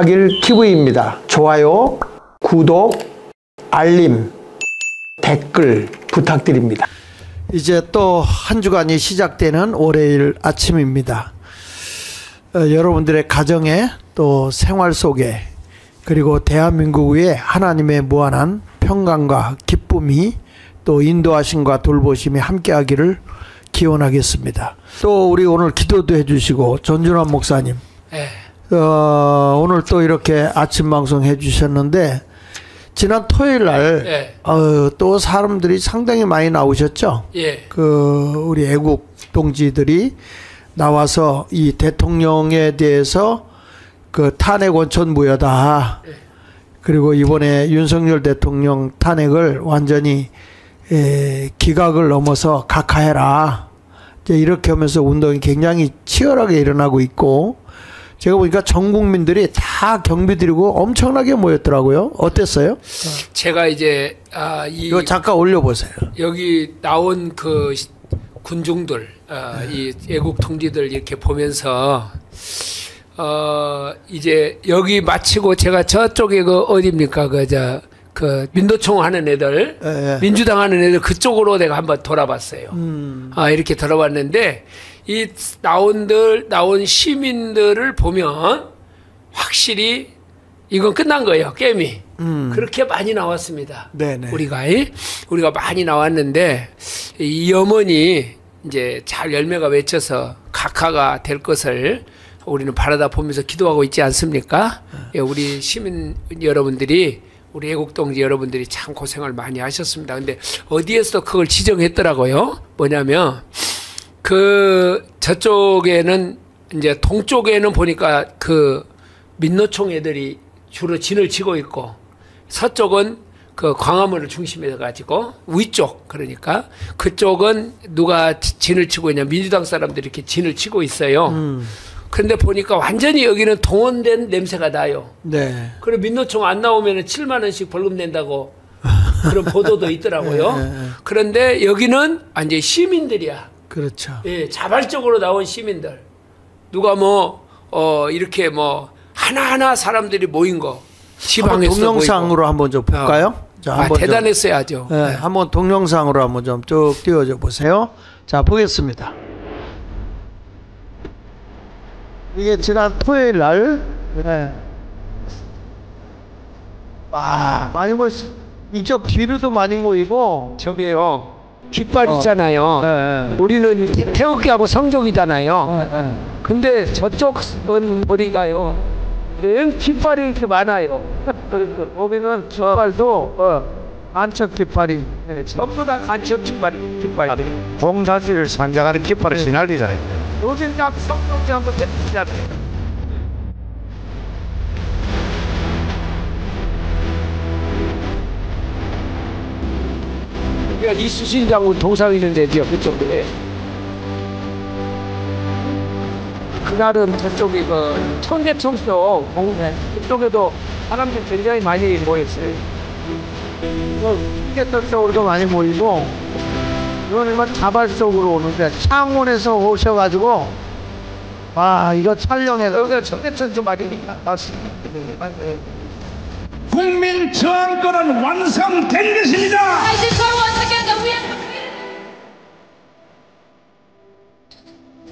대하길 TV입니다. 좋아요, 구독, 알림, 댓글 부탁드립니다. 이제 또 한 주간이 시작되는 월요일 아침입니다. 여러분들의 가정에 또 생활 속에 그리고 대한민국 위에 하나님의 무한한 평강과 기쁨이 또 인도하심과 돌보심이 함께하기를 기원하겠습니다. 또 우리 오늘 기도도 해주시고 전준환 목사님 오늘 또 이렇게 아침 방송 해주셨는데 지난 토요일 날 또 사람들이 상당히 많이 나오셨죠. 우리 애국 동지들이 나와서 이 대통령에 대해서 그 탄핵 원천 무효다. 그리고 이번에 윤석열 대통령 탄핵을 완전히 기각을 넘어서 각하해라. 이제 이렇게 하면서 운동이 굉장히 치열하게 일어나고 있고, 제가 보니까 전 국민들이 다 경비 들이고 엄청나게 모였더라고요. 어땠어요? 제가 이제 이거 잠깐 올려보세요. 여기 나온 그 군중들, 이 애국 동지들 이렇게 보면서 이제 여기 마치고 제가 저쪽에 그 어디입니까? 그 민노총 하는 애들, 민주당 하는 애들 그쪽으로 내가 한번 돌아봤어요. 이렇게 돌아봤는데 이 나온 시민들을 보면 확실히 이건 끝난 거예요. 게임이. 그렇게 많이 나왔습니다. 네네. 우리가 많이 나왔는데 이 염원이 이제 잘 열매가 맺혀서 각하가 될 것을 우리는 바라다 보면서 기도하고 있지 않습니까? 우리 시민 여러분들이, 우리 애국동지 여러분들이 참 고생을 많이 하셨습니다. 근데 어디에서도 그걸 지정했더라고요. 뭐냐면 저쪽에는 이제 동쪽에는 보니까 그 민노총 애들이 주로 진을 치고 있고, 서쪽은 그 광화문을 중심해서 가지고 위쪽, 그러니까 그쪽은 누가 진을 치고 있냐, 민주당 사람들이 이렇게 진을 치고 있어요. 그런데 보니까 완전히 여기는 동원된 냄새가 나요. 네. 그리고 민노총 안 나오면 7만 원씩 벌금 낸다고 그런 보도도 있더라고요. 그런데 여기는 완전히 시민들이야. 그렇죠. 예, 자발적으로 나온 시민들. 누가 이렇게 하나하나 사람들이 모인 거. 지방에서 동영상으로 한번 좀 볼까요? 자, 한번 대단했어야죠. 네, 한번 동영상으로 한번 좀 쭉 띄워줘 보세요. 자, 보겠습니다. 이게 지난 토요일 날, 많이 이쪽 뒤로도 많이 모이고, 저기요, 깃발 있잖아요. 우리는 태극기하고 성적이잖아요. 근데 저쪽은 어디가요? 깃발이 이렇게 많아요. 거기는 깃발도 간척 깃발이 전부 다 간척 깃발. 공사지를 상징하는 깃발을 시날리잖아요. 요즘 딱 성적지 한번 됐잖아요. 그러니까 이수신 장군 동상 있는 데죠, 그쪽에. 그날은 저쪽이 청계천 쪽 그쪽에도 사람들 굉장히 많이 모였어요. 청계천 쪽으로도 많이 모이고, 이거는 자발적으로 오는데 창원에서 오셔가지고 이거 촬영해서 청계천 좀 많이 나왔습니다. 국민 저항권은 완성된 것입니다.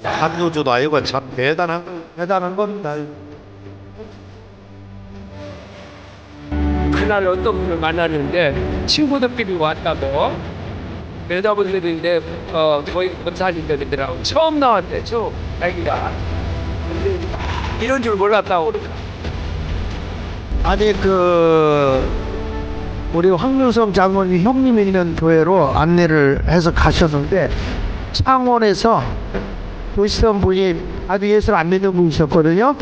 한효주도 아이고 참 대단한 겁니다. 그날 어떤 분을 만났는데 친구들끼리 왔다고 여자분들인데 거의 검사님들이더라고. 처음 나왔대, 아기가. 근데 이런 줄 몰랐다고. 아니 우리 황윤성 장로님 형님이 있는 교회로 안내를 해서 가셨는데 창원에서 오시던 분이 아주 예술 안 믿는 분이셨거든요.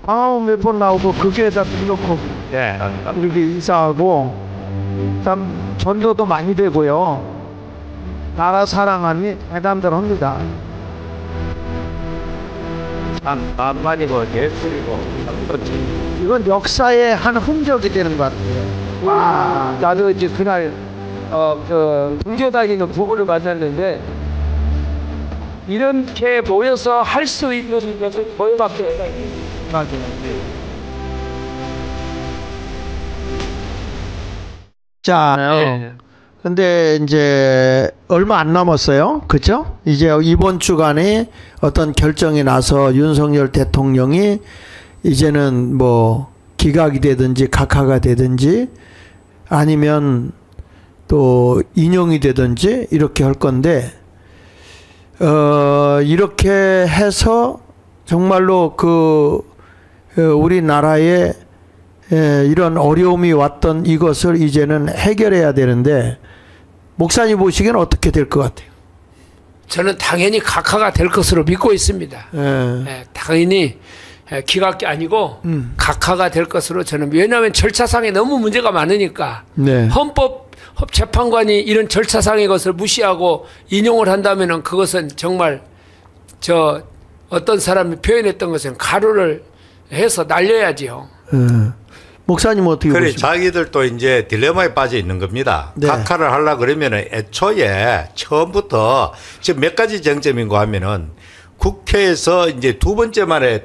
광화문 몇 번 나오고 그 교회에다 들놓고 이렇게 인사하고 참 전도도 많이 되고요. 나라 사랑하니 대담들 합니다. 참 만만이고 예술이고 이건 역사의 한 흔적이 되는 것 같아요. 나도 이제 그날 등교 다니는 부부를 만났는데 이렇게 모여서 할 수 있는 것을 뭐밖에 맞아요. 자, 근데 이제 얼마 안 남았어요. 그죠? 이제 이번 주간에 어떤 결정이 나서 윤석열 대통령이 이제는 뭐 기각이 되든지 각하가 되든지 아니면 또 인용이 되든지 이렇게 할 건데, 이렇게 해서 정말로 우리나라에 이런 어려움이 왔던 이것을 이제는 해결해야 되는데, 목사님 보시기엔 어떻게 될 것 같아요? 저는 당연히 각하가 될 것으로 믿고 있습니다. 당연히 기각이 아니고 각하가 될 것으로 저는, 왜냐하면 절차상에 너무 문제가 많으니까. 네. 헌법재판관이 이런 절차상의 것을 무시하고 인용을 한다면은 그것은 정말 어떤 사람이 표현했던 것은 가루를 해서 날려야지요. 목사님 어떻게 그래, 보십니까? 자기들도 이제 딜레마에 빠져 있는 겁니다. 네. 각하를 하려고 그러면은 애초에 처음부터 지금 몇 가지 쟁점인가 하면은 국회에서 이제 두 번째 만에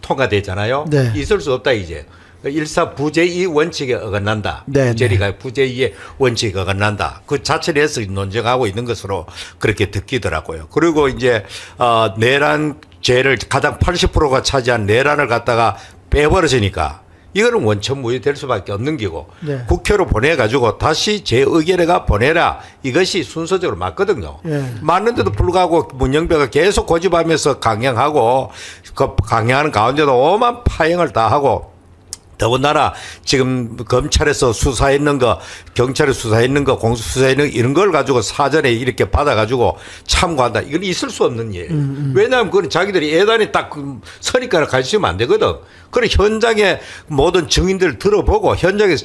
통과되잖아요. 네. 있을 수 없다 이제. 일사 부재이 원칙에 어긋난다. 네, 부재리가 부재이의 원칙에 어긋난다. 그 자체를 해서 논쟁하고 있는 것으로 그렇게 듣기더라고요. 그리고 이제 내란죄를 가장 80%가 차지한 내란을 갖다가 빼버려지니까 이거는 원천무효될 수밖에 없는 기고, 네. 국회로 보내가지고 다시 재의결회가 보내라, 이것이 순서적으로 맞거든요. 네. 맞는데도 불구하고 문영배가 계속 고집하면서 강행하고, 그 강행하는 가운데도 오만 파행을 다 하고, 더군다나 지금 검찰에서 수사했는 거, 경찰에 수사했는 거, 공수수사했는 거, 이런 걸 가지고 사전에 이렇게 받아가지고 참고한다. 이건 있을 수 없는 일이에요. 왜냐하면 그건 자기들이 예단에 딱 서니까 가르치면 안 되거든. 그래 현장에 모든 증인들을 들어보고 현장에서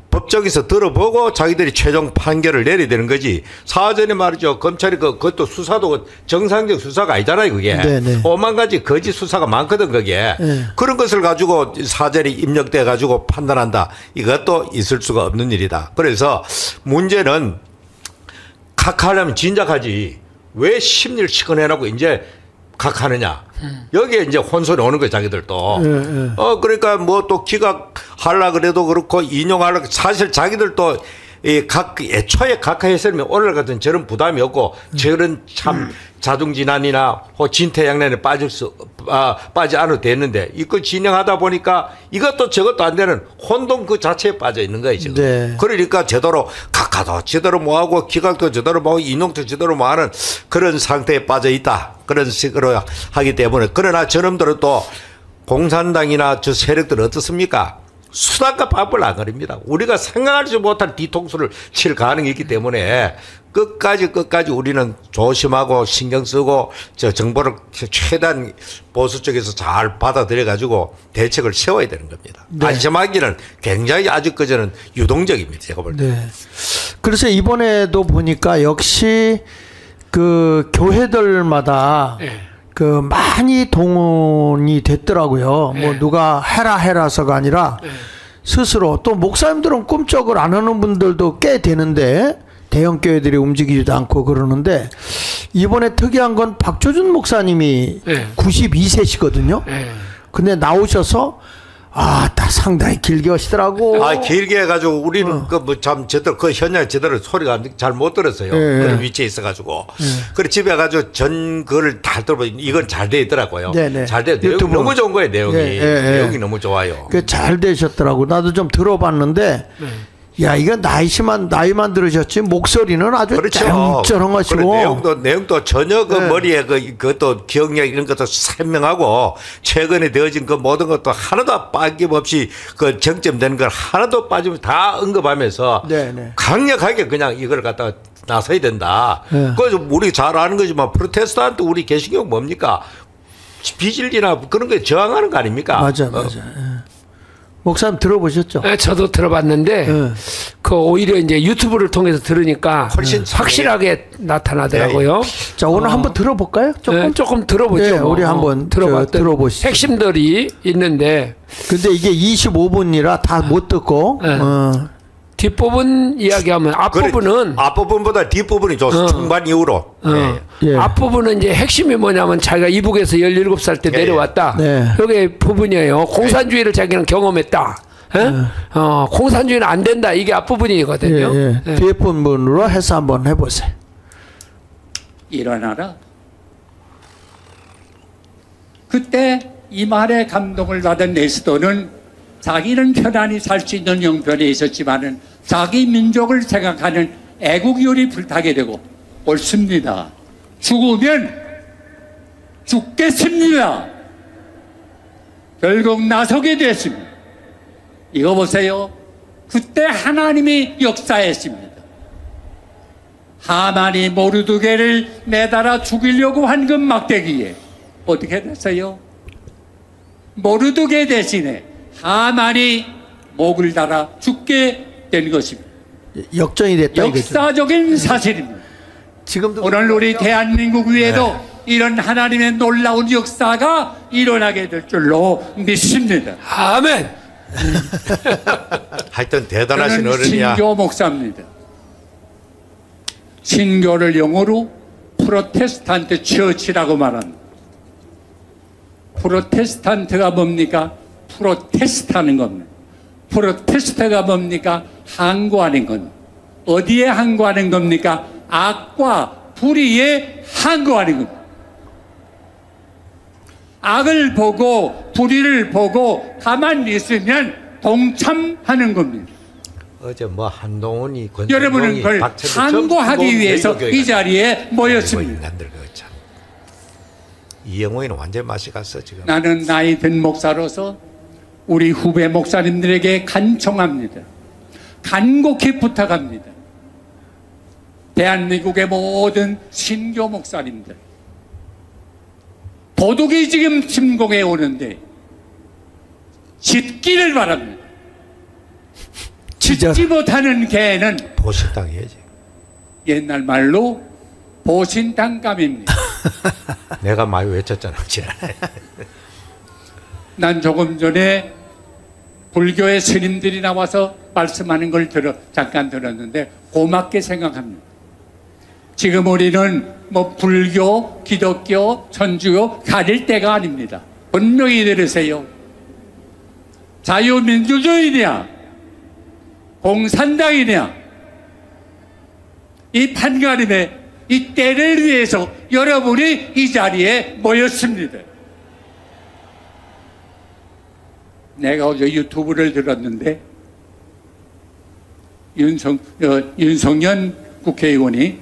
법정에서 들어보고 자기들이 최종 판결을 내려야 되는 거지. 사전에 말이죠. 검찰이 그것도 수사도 정상적 수사가 아니잖아요, 그게. 네네. 오만 가지 거짓 수사가 많거든, 그게. 네. 그런 것을 가지고 사전에 입력돼 가지고 판단한다. 이것도 있을 수가 없는 일이다. 그래서 문제는 각하하려면 진작하지. 왜 심리를 시커내라고 이제 각하느냐. 여기에 이제 혼선이 오는 거예요, 자기들도. 그러니까 뭐 또 기각하려 그래도 그렇고 인용하려, 사실 자기들도 애초에 각하했으면 오늘 같은 저런 부담이 없고 저런 참 자중진환이나 진퇴양난에 빠지 않아도 됐는데, 이거 진행하다 보니까 이것도 저것도 안 되는 혼돈 그 자체에 빠져 있는 거예요, 지금. 네. 그러니까 제대로 각하도 제대로 뭐하고 기각도 제대로 뭐하고 인용도 제대로 뭐하는 그런 상태에 빠져 있다. 그런 식으로 하기 때문에. 그러나 저놈들은 또 공산당이나 저 세력들은 어떻습니까? 수단과 방법을 안 가립니다. 우리가 생각하지 못한 뒤통수를 칠 가능이 있기 때문에 끝까지 우리는 조심하고 신경 쓰고 저 정보를 최대한 보수 쪽에서 잘 받아들여 가지고 대책을 세워야 되는 겁니다. 네. 안심하기는 굉장히 아직까지는 유동적입니다, 제가 볼 때. 네. 그래서 이번에도 보니까 역시 그 교회들마다 그 많이 동원이 됐더라고요. 뭐 누가 해라서가 아니라 스스로, 또 목사님들은 꿈쩍을 안 하는 분들도 꽤 되는데 대형 교회들이 움직이지도 않고 그러는데, 이번에 특이한 건 박조준 목사님이 92세시거든요. 근데 나오셔서 다 상당히 길게 하시더라고. 길게 해가지고 우리는 참 제대로 그 현장 제대로 소리가 잘 못 들었어요. 그런 위치에 있어가지고. 그래 집에 가지고 그걸 다 들어보. 이건 잘 돼 있더라고요. 네네. 잘 돼. 내용이 너무 좋은 거예요, 내용이. 내용이 너무 좋아요. 잘 되셨더라고. 나도 좀 들어봤는데. 야, 이거 나이만 들으셨지 목소리는 아주 쩌렁쩌렁하시고. 내용도 전혀 머리에 그것도 기억력 이런 것도鮮明하고, 최근에 되어진 그 모든 것도 하나도 빠짐없이 그 정점되는 걸 하나도 빠짐없이 다 언급하면서 강력하게 그냥 이걸 갖다가 나서야 된다. 그래서 우리 잘 아는 거지만 프로테스탄트 우리 개신교 뭡니까? 비질리나 그런 거에 저항하는 거 아닙니까? 맞아. 목사님 들어보셨죠? 네, 저도 들어봤는데 그 오히려 이제 유튜브를 통해서 들으니까 훨씬 확실하게 나타나더라고요. 자, 오늘 한번 들어볼까요? 조금 들어보죠. 네, 우리 한번 들어보시죠. 핵심들이 있는데. 근데 이게 25분이라 다 못 듣고. 뒷부분 이야기하면 앞부분보다 뒷부분이 중반 이후로. 앞부분은 이제 핵심이 뭐냐면 자기가 이북에서 17살 때 내려왔다. 여기 부분이에요. 공산주의를 자기는 경험했다. 공산주의는 안 된다. 이게 앞부분이거든요. 예, 예. 뒤에 부분으로 해서 한번 해보세요. 일어나라. 그때 이 말에 감동을 받은 에스더는 자기는 편안히 살 수 있는 형편에 있었지만은 자기 민족을 생각하는 애국열이 불타게 되고, 옳습니다. 죽으면 죽겠습니다. 결국 나서게 됐습니다. 이거 보세요. 그때 하나님이 역사했습니다. 하만이 모르드게를 매달아 죽이려고 한 그 막대기에 어떻게 됐어요? 모르드게 대신에 하만이 목을 달아 죽게 된 것입니다. 역전이 됐다. 역사적인 사실입니다. 지금도 오늘 우리 대한민국 위에도 이런 하나님의 놀라운 역사가 일어나게 될 줄로 믿습니다. 아멘. 하여튼 대단하신 저는 어른이야. 신교 목사입니다. 신교를 영어로 프로테스탄트 처치라고 말합니다. 프로테스탄트가 뭡니까? 프로테스트하는 겁니다. 프로테스트가 뭡니까? 항거하는 겁니다. 어디에 항거하는 겁니까? 악과 불의에 항거하는 겁니다. 악을 보고 불의를 보고 가만히 있으면 동참하는 겁니다. 어제 뭐 한동훈이 여러분은 그걸 항거하기 위해서 이 자리에 모였습니다. 이영호이는 완전 맛이 갔어 지금. 나는 나이 든 목사로서 우리 후배 목사님들에게 간청합니다. 간곡히 부탁합니다. 대한민국의 모든 신교 목사님들, 도둑이 지금 침공해 오는데 짖기를 바랍니다. 짖지 못하는 개는 보신당해야지. 옛날 말로 보신당감입니다. 내가 많이 외쳤잖아 지난해. 난 조금 전에 불교의 스님들이 나와서 말씀하는 걸 잠깐 들었는데 고맙게 생각합니다. 지금 우리는 뭐 불교, 기독교, 천주교 가릴 때가 아닙니다. 분명히 들으세요. 자유민주주의냐 공산당이냐, 이 판가름의 이 때를 위해서 여러분이 이 자리에 모였습니다. 내가 어제 유튜브를 들었는데 윤석열 국회의원이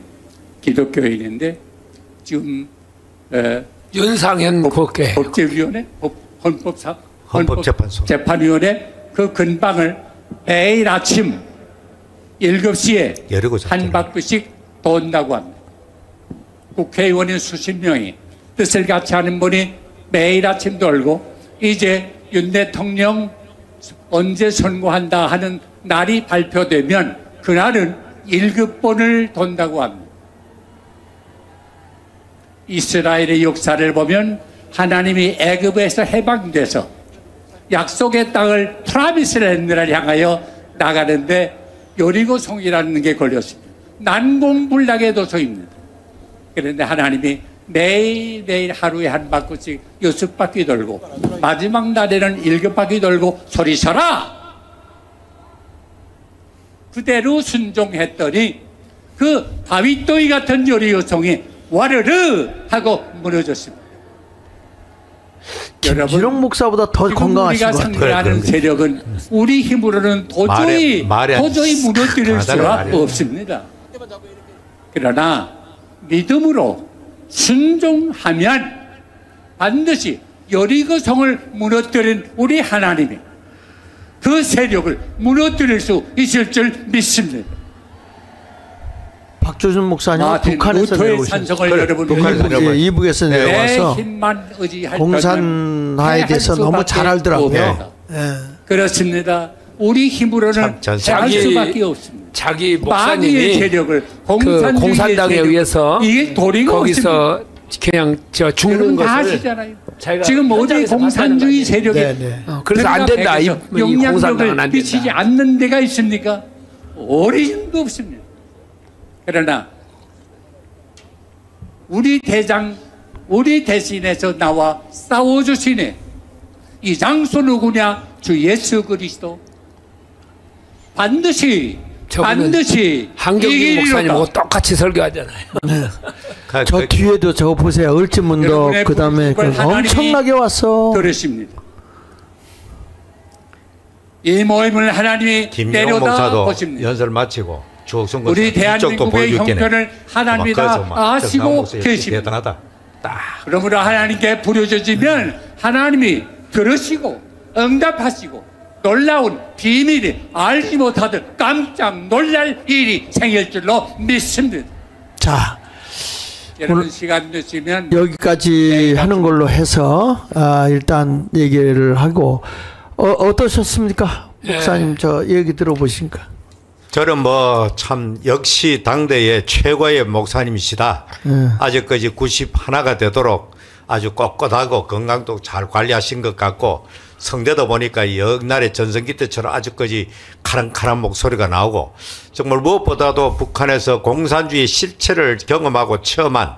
기독교인인데 지금 윤상현 국회 법제위원회 헌법재판소 재판위원회 그 근방을 매일 아침 7시에 한 바퀴씩 돈다고 합니다. 국회의원이 수십 명이 뜻을 같이 하는 분이 매일 아침 돌고 이제 윤 대통령 언제 선고한다 하는 날이 발표되면 그날은 7번을 돈다고 합니다. 이스라엘의 역사를 보면 하나님이 애굽에서 해방돼서 약속의 땅을 프라미스랜드를 향하여 나가는데 여리고성이라는 게 걸렸습니다. 난공불락의 도성입니다. 그런데 하나님이 매일매일 하루에 한 바퀴씩 6바퀴 돌고 마지막 날에는 7바퀴 돌고 소리쳐라! 그대로 순종했더니 그 바위더위 같은 여리고성이 와르르 하고 무너졌습니다. 김진홍 목사보다 더 건강하신 것 같아요. 우리가 상대하는 세력은 우리 힘으로는 도저히 무너뜨릴 수가 없습니다. 그러나 믿음으로 순종하면 반드시 여리고성을 무너뜨린 우리 하나님이 그 세력을 무너뜨릴 수 있을 줄 믿습니다. 박조준 목사님은 북한에서 내려오셨어요. 이북에서 내려와서 공산화에 대해서 너무 잘 알더라고요. 그렇습니다. 우리 힘으로는 할 수밖에 없습니다. 자기 목사님이 세력을 그 공산당에 의해서 이게 도리가 거기서 없습니다. 그냥 죽는 것을 아시잖아요. 지금 어디 공산주의 세력이 그래서 안 된다. 이 공산당은 안 미치지 된다. 않는 데가 있습니까? 어림도 없습니다. 그러나 우리 대장, 우리 대신해서 나와 싸워주시네. 이 장소 누구냐? 주 예수 그리스도 반드시 한경직 목사님하고 똑같이 설교하잖아요. 네. 저 뒤에도 저거 보세요. 을지문덕 그다음에 엄청나게 왔어. 그렇습니다. 이 모임을 하나님이 내려다 보십니다. 연설 마치고 우리 대한민국의 형편을 하나님이 다 아시고 계십니다. 그러므로 하나님께 부르짖으면 하나님이 들으시고 응답하시고 놀라운 비밀이 알지 못하던 깜짝 놀랄 일이 생길 줄로 믿습니다. 자, 여러분 시간 되시면 여기까지 하는 걸로 해서 일단 얘기를 하고 어떠셨습니까? 목사님 저 얘기 들어보시니까. 저는 뭐 참 역시 당대의 최고의 목사님이시다. 아직까지 91가 되도록 아주 꼿꼿하고 건강도 잘 관리하신 것 같고 성대도 보니까 옛날에 전성기 때처럼 아직까지 카랑카랑 목소리가 나오고 정말 무엇보다도 북한에서 공산주의 실체를 경험하고 체험한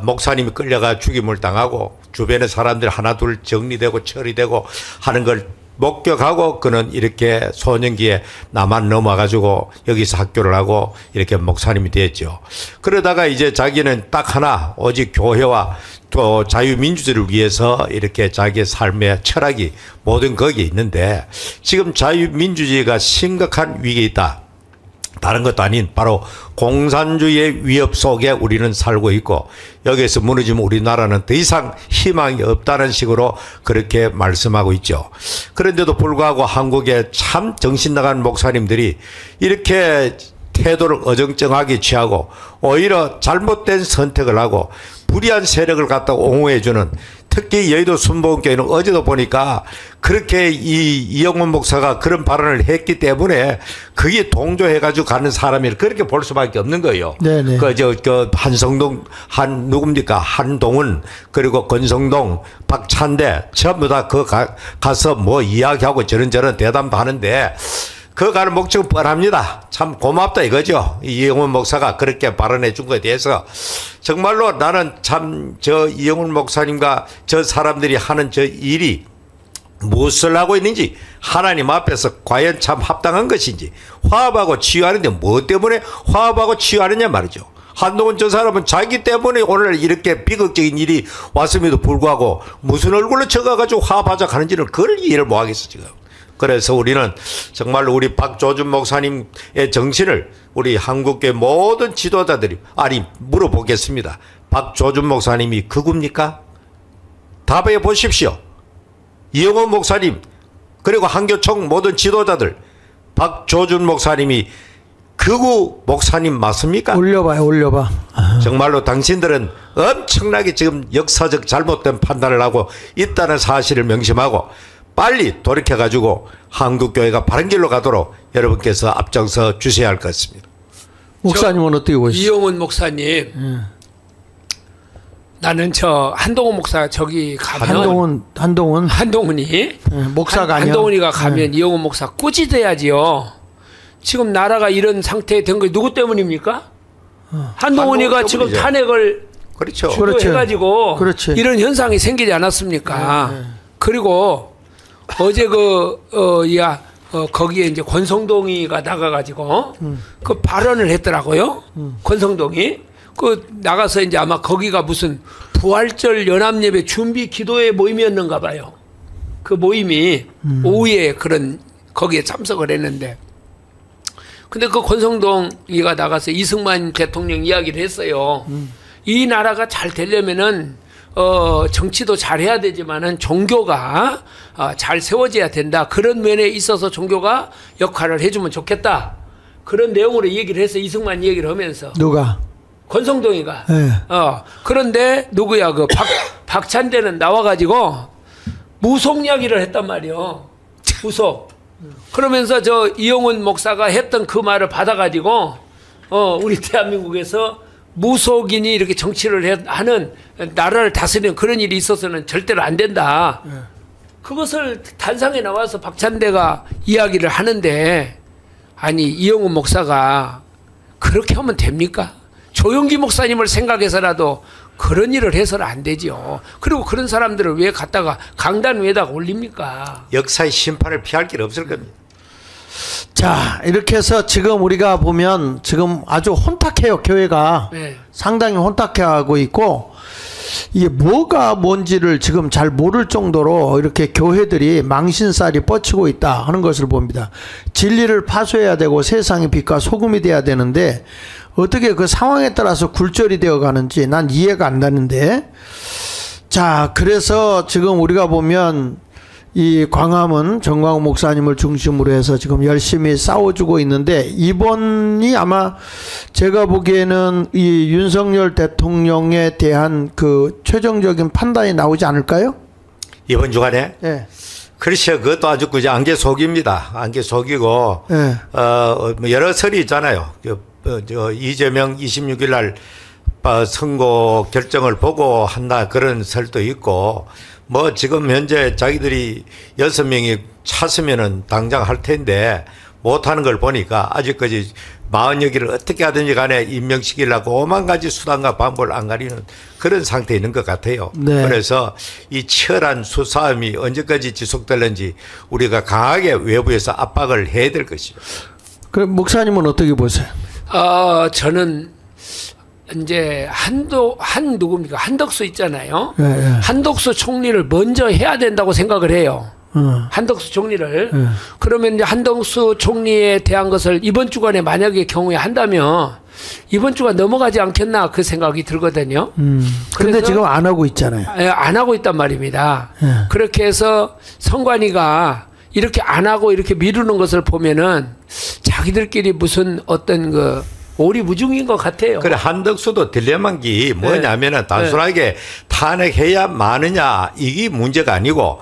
목사님이 끌려가 죽임을 당하고 주변의 사람들 하나둘 정리되고 처리되고 하는 걸 목격하고 그는 이렇게 소년기에 남한 넘어가지고 여기서 학교를 하고 이렇게 목사님이 됐죠. 그러다가 이제 자기는 딱 하나 오직 교회와 또 자유민주주의를 위해서 이렇게 자기의 삶의 철학이 모든 거기에 있는데 지금 자유민주주의가 심각한 위기에 있다. 다른 것도 아닌 바로 공산주의의 위협 속에 우리는 살고 있고 여기에서 무너지면 우리나라는 더 이상 희망이 없다는 식으로 그렇게 말씀하고 있죠. 그런데도 불구하고 한국에 참 정신 나간 목사님들이 이렇게 태도를 어정쩡하게 취하고 오히려 잘못된 선택을 하고 불의한 세력을 갖다 옹호해주는 특히 여의도 순복음교회는 어제도 보니까 그렇게 이영훈 목사가 그런 발언을 했기 때문에 그게 동조해가지고 가는 사람이 그렇게 볼 수밖에 없는 거예요. 네네. 그 한성동, 누굽니까? 한동훈, 그리고 권성동, 박찬대 전부 다 가서 뭐 이야기하고 저런저런 대담도 하는데 그 가는 목적은 뻔합니다. 참 고맙다 이거죠. 이영훈 목사가 그렇게 발언해 준 것에 대해서 정말로 나는 참 저 이영훈 목사님과 저 사람들이 하는 저 일이 무엇을 하고 있는지 하나님 앞에서 과연 참 합당한 것인지 화합하고 치유하는데 뭐 때문에 화합하고 치유하느냐 말이죠. 한동훈 저 사람은 자기 때문에 오늘 이렇게 비극적인 일이 왔음에도 불구하고 무슨 얼굴로 쳐가지고 화합하자 하는지는 그걸 이해를 못하겠어 지금. 그래서 우리는 정말로 우리 박조준 목사님의 정신을 우리 한국교회 모든 지도자들이 물어보겠습니다. 박조준 목사님이 극우입니까? 답해 보십시오. 이영훈 목사님 그리고 한교총 모든 지도자들 박조준 목사님이 극우 목사님 맞습니까? 올려봐요. 올려봐. 정말로 당신들은 엄청나게 지금 역사적 잘못된 판단을 하고 있다는 사실을 명심하고 빨리 돌이켜가지고 한국교회가 바른 길로 가도록 여러분께서 앞장서 주셔야 할 것 같습니다. 목사님은 어떻게 보시죠? 이영훈 목사님, 나는 저 한동훈 목사 저기 가면 한동훈이 목사가 아니야. 한동훈이가 가면 이영훈 목사 꾸짖어야지요. 지금 나라가 이런 상태에 된 거 누구 때문입니까? 한동훈이가 지금 탄핵을 그렇죠. 주도해가지고 이런 현상이 생기지 않았습니까? 그리고 어제 거기에 이제 권성동이가 나가가지고 그 발언을 했더라고요. 권성동이 나가서 이제 아마 거기가 무슨 부활절 연합예배 준비 기도회 모임이었는가 봐요. 그 모임이 오후에 거기에 참석을 했는데, 근데 그 권성동이가 나가서 이승만 대통령 이야기를 했어요. 이 나라가 잘 되려면은 정치도 잘해야 되지만은 종교가 잘 세워져야 된다. 그런 면에 있어서 종교가 역할을 해주면 좋겠다. 그런 내용으로 얘기를 해서 이승만 얘기를 하면서 누가? 권성동이가. 네. 그런데 누구야 박찬대는 나와가지고 무속 이야기를 했단 말이요. 무속. 그러면서 저 이영훈 목사가 했던 그 말을 받아가지고 우리 대한민국에서 무속인이 이렇게 정치를 하는 나라를 다스리는 그런 일이 있어서는 절대로 안 된다. 그것을 단상에 나와서 박찬대가 이야기를 하는데, 아니 이영훈 목사가 그렇게 하면 됩니까? 조영기 목사님을 생각해서라도 그런 일을 해서는 안 되죠. 그리고 그런 사람들을 왜 갖다가 강단 위에다가 올립니까? 역사의 심판을 피할 길 없을 겁니다. 자, 이렇게 해서 지금 우리가 보면 지금 아주 혼탁해요, 교회가. 네. 상당히 혼탁해하고 있고, 이게 뭐가 뭔지를 지금 잘 모를 정도로 이렇게 교회들이 망신살이 뻗치고 있다 하는 것을 봅니다. 진리를 파수해야 되고 세상의 빛과 소금이 돼야 되는데 어떻게 그 상황에 따라서 굴절이 되어 가는지 난 이해가 안 가는데, 자, 그래서 지금 우리가 보면 이 광화문 정광훈 목사님을 중심으로 해서 지금 열심히 싸워주고 있는데, 이번이 아마 제가 보기에는 이 윤석열 대통령에 대한 그 최종적인 판단이 나오지 않을까요? 이번 주간에? 네. 그렇죠. 그것도 아주 그저 안개 속입니다. 안개 속이고, 네. 여러 설이 있잖아요. 이재명 26일 날 선거 결정을 보고 한다 그런 설도 있고, 뭐 지금 현재 자기들이 6명이 찼으면은 당장 할 텐데 못하는 걸 보니까 아직까지 40여기를 어떻게 하든지 간에 임명시키려고 5만 가지 수단과 방법을 안 가리는 그런 상태에 있는 것 같아요. 네. 그래서 이 치열한 수싸움이 언제까지 지속될는지 우리가 강하게 외부에서 압박을 해야 될 것이죠. 그럼 목사님은 어떻게 보세요? 저는 이제 누굽니까? 한덕수 있잖아요. 네, 네. 한덕수 총리를 먼저 해야 된다고 생각을 해요. 한덕수 총리를. 그러면 이제 한덕수 총리에 대한 것을 이번 주간에 만약에 경우에 한다면 이번 주가 넘어가지 않겠나 그 생각이 들거든요. 근데 지금 안 하고 있잖아요. 안 하고 있단 말입니다. 네. 그렇게 해서 선관위가 이렇게 안 하고 이렇게 미루는 것을 보면은 자기들끼리 무슨 어떤 그 오리무중인 것 같아요. 그래, 한덕수도 딜레마인 게 뭐냐면은 단순하게 탄핵해야 마느냐 이게 문제가 아니고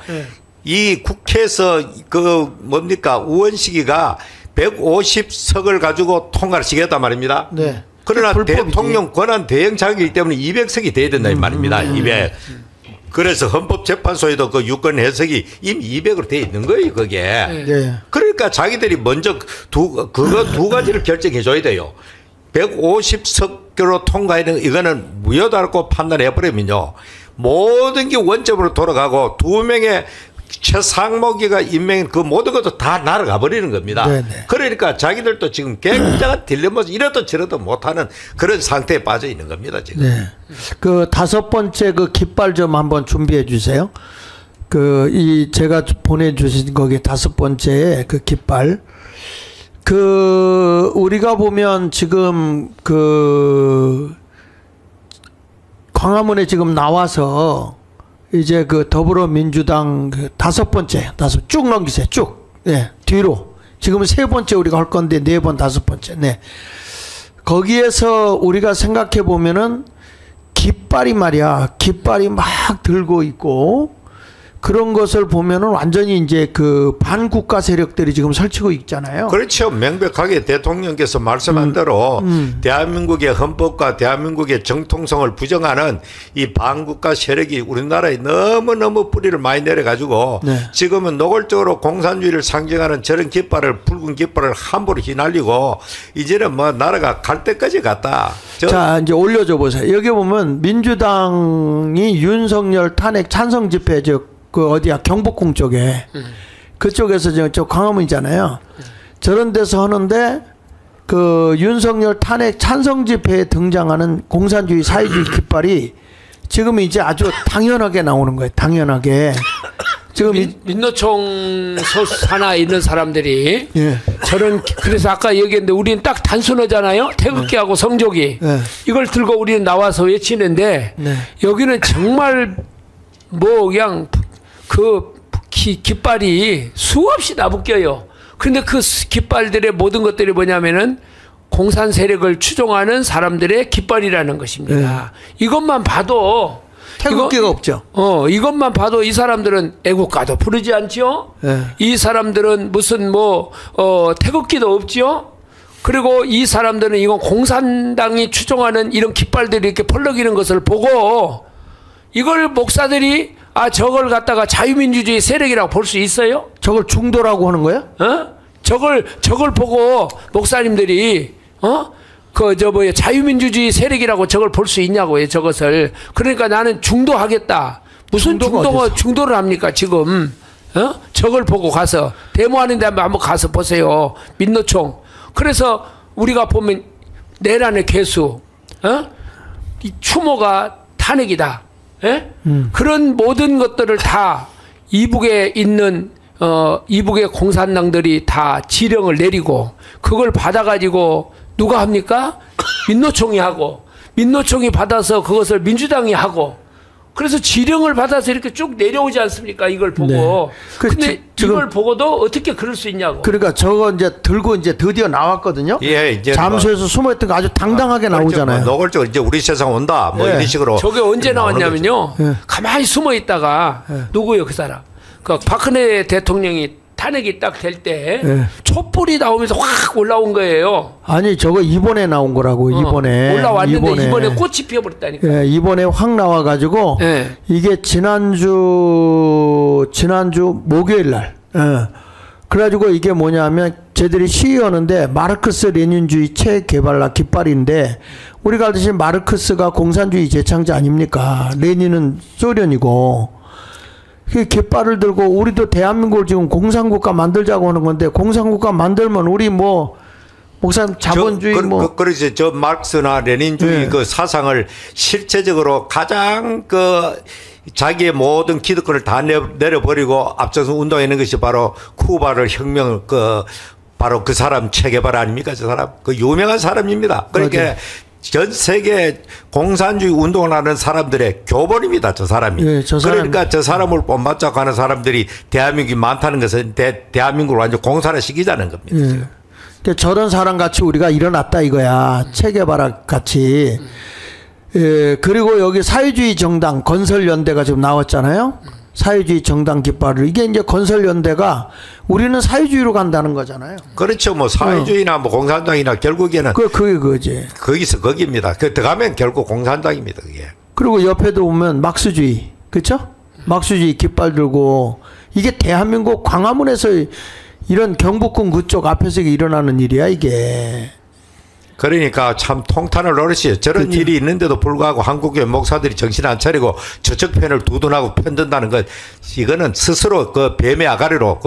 이 국회에서 그 뭡니까 의원시기가 150석을 가지고 통과를 시켰단 말입니다. 네. 그러나 대통령 권한 대행 자격이기 때문에 200석이 돼야 된다 이 말입니다. 200. 그래서 헌법재판소에도 그 유권 해석이 이미 200으로 돼 있는 거예요, 그게. 네. 그러니까 자기들이 먼저 두 가지를 결정해 줘야 돼요. 150석으로 통과하는 이거는 무효다고 판단해버리면요, 모든 게 원점으로 돌아가고 2명의 최상목이가 임명인 그 모든 것도 다 날아가 버리는 겁니다. 네네. 그러니까 자기들도 지금 굉장한 딜레마에서 이러도 저러도 못하는 그런 상태에 빠져 있는 겁니다, 지금. 네. 그 5번째 그 깃발 좀 한번 준비해 주세요. 제가 보내주신 거기 5번째 그 깃발. 우리가 보면 지금 광화문에 지금 나와서 이제 그 더불어민주당 5번째, 쭉 넘기세요. 쭉. 예, 뒤로. 지금 3번째 우리가 할 건데 4번, 5번째. 네. 거기에서 우리가 생각해 보면은 깃발이 막 들고 있고, 그런 것을 보면은 완전히 이제 그 반국가 세력들이 지금 설치고 있잖아요. 그렇죠. 명백하게 대통령께서 말씀한 대로 대한민국의 헌법과 대한민국의 정통성을 부정하는 이 반국가 세력이 우리나라에 너무너무 뿌리를 많이 내려가지고 네. 지금은 노골적으로 공산주의를 상징하는 저런 깃발을, 붉은 깃발을 함부로 휘날리고 이제는 뭐 나라가 갈 때까지 갔다. 자, 이제 올려줘 보세요. 여기 보면 민주당이 윤석열 탄핵 찬성 집회 어디야, 경복궁 쪽에 그쪽에서 저 광화문이잖아요. 저런 데서 하는데 그 윤석열 탄핵 찬성 집회에 등장하는 공산주의 사회주의 깃발이 지금 이제 아주 당연하게 나오는 거예요. 당연하게. 지금 민노총 산하에 있는 사람들이 예. 그래서 아까 얘기했는데 우리는 딱 단순하잖아요. 태극기하고 성조기 이걸 들고 우리는 나와서 외치는데 여기는 정말 뭐 그냥 깃발이 수없이 나붙겨요. 그런데 그 깃발들의 모든 것들이 뭐냐면은 공산 세력을 추종하는 사람들의 깃발이라는 것입니다. 이것만 봐도 태극기가 없죠. 이것만 봐도 이 사람들은 애국가도 부르지 않지요. 이 사람들은 무슨 태극기도 없지요. 그리고 이 사람들은 이건 공산당이 추종하는 이런 깃발들이 이렇게 펄럭이는 것을 보고 이걸 목사들이 저걸 갖다가 자유민주주의 세력이라고 볼 수 있어요? 저걸 중도라고 하는 거야? 저걸 보고 목사님들이 자유민주주의 세력이라고 저걸 볼 수 있냐고요, 저것을. 그러니까 나는 중도하겠다. 무슨 중도를 합니까, 지금? 저걸 보고 가서 데모하는 데 한번 가서 보세요. 민노총. 그래서 우리가 보면 내란의 괴수, 이 추모가 탄핵이다. 그런 모든 것들을 다 이북에 있는 이북의 공산당들이 다 지령을 내리고 그걸 받아가지고 누가 합니까? 민노총이 하고 민노총이 받아서 그것을 민주당이 하고 그래서 지령을 받아서 이렇게 쭉 내려오지 않습니까? 이걸 보고. 네. 근데 이걸 보고도 어떻게 그럴 수 있냐고. 그러니까 저거 이제 들고 이제 드디어 나왔거든요. 예, 이제 잠수에서 숨어있던 거 아주 당당하게 나오잖아요. 뭐 노골적으로 이제 우리 세상 온다. 뭐 이런 식으로. 저게 언제 나왔냐면요. 가만히 숨어 있다가 누구요 그 사람? 그 박근혜 대통령이 탄핵이 딱 될 때 촛불이 나오면서 확 올라온 거예요. 아니 저거 이번에 나온 거라고. 이번에 올라왔는데 이번에 꽃이 피어버렸다니까. 예, 이번에 확 나와가지고 이게 지난주 목요일 날. 그래가지고 이게 뭐냐면 쟤들이 시위하는데 마르크스 레닌주의 체개발라 깃발인데 우리가 알듯이 마르크스가 공산주의 재창자 아닙니까? 레닌은 소련이고. 그 깃발을 들고 우리도 대한민국을 지금 공산국가 만들자고 하는 건데 공산국가 만들면 우리 뭐 목사님 자본주의 그러지 저 마르크스나 레닌주의 그 사상을 실체적으로 가장 그 자기의 모든 기득권을 다 내려버리고 앞서서 운동하는 것이 바로 쿠바를 혁명 바로 그 사람 체계바라 아닙니까? 저 사람 그 유명한 사람입니다. 그러니까 맞아요. 전 세계 공산주의 운동을 하는 사람들의 교본입니다. 저 사람이. 네, 그러니까 저 사람을 본받자고 하는 사람들이 대한민국이 많다는 것은 대한민국을 완전 공산화 시키자는 겁니다. 네. 그러니까 저런 사람 같이 우리가 일어났다 이거야. 체계바라 같이. 그리고 여기 사회주의 정당 건설연대가 지금 나왔잖아요. 사회주의 정당 깃발을 이게 이제 건설연대가 우리는 사회주의로 간다는 거잖아요. 그렇죠. 뭐 사회주의나 뭐 공산당이나 결국에는 그게 그거지. 거기서 거기입니다. 그 들어가면 결국 공산당입니다. 그게. 그리고 옆에도 보면 막수주의, 그렇죠? 막수주의 깃발 들고 이게 대한민국 광화문에서 이런 경복궁 그쪽 앞에서 일어나는 일이야 이게. 그러니까 참 통탄을 노릇이에요. 저런 그렇죠. 일이 있는데도 불구하고 한국교회 목사들이 정신 안 차리고 저쪽 편을 두둔하고 편든다는 것, 이거는 스스로 그 뱀의 아가리로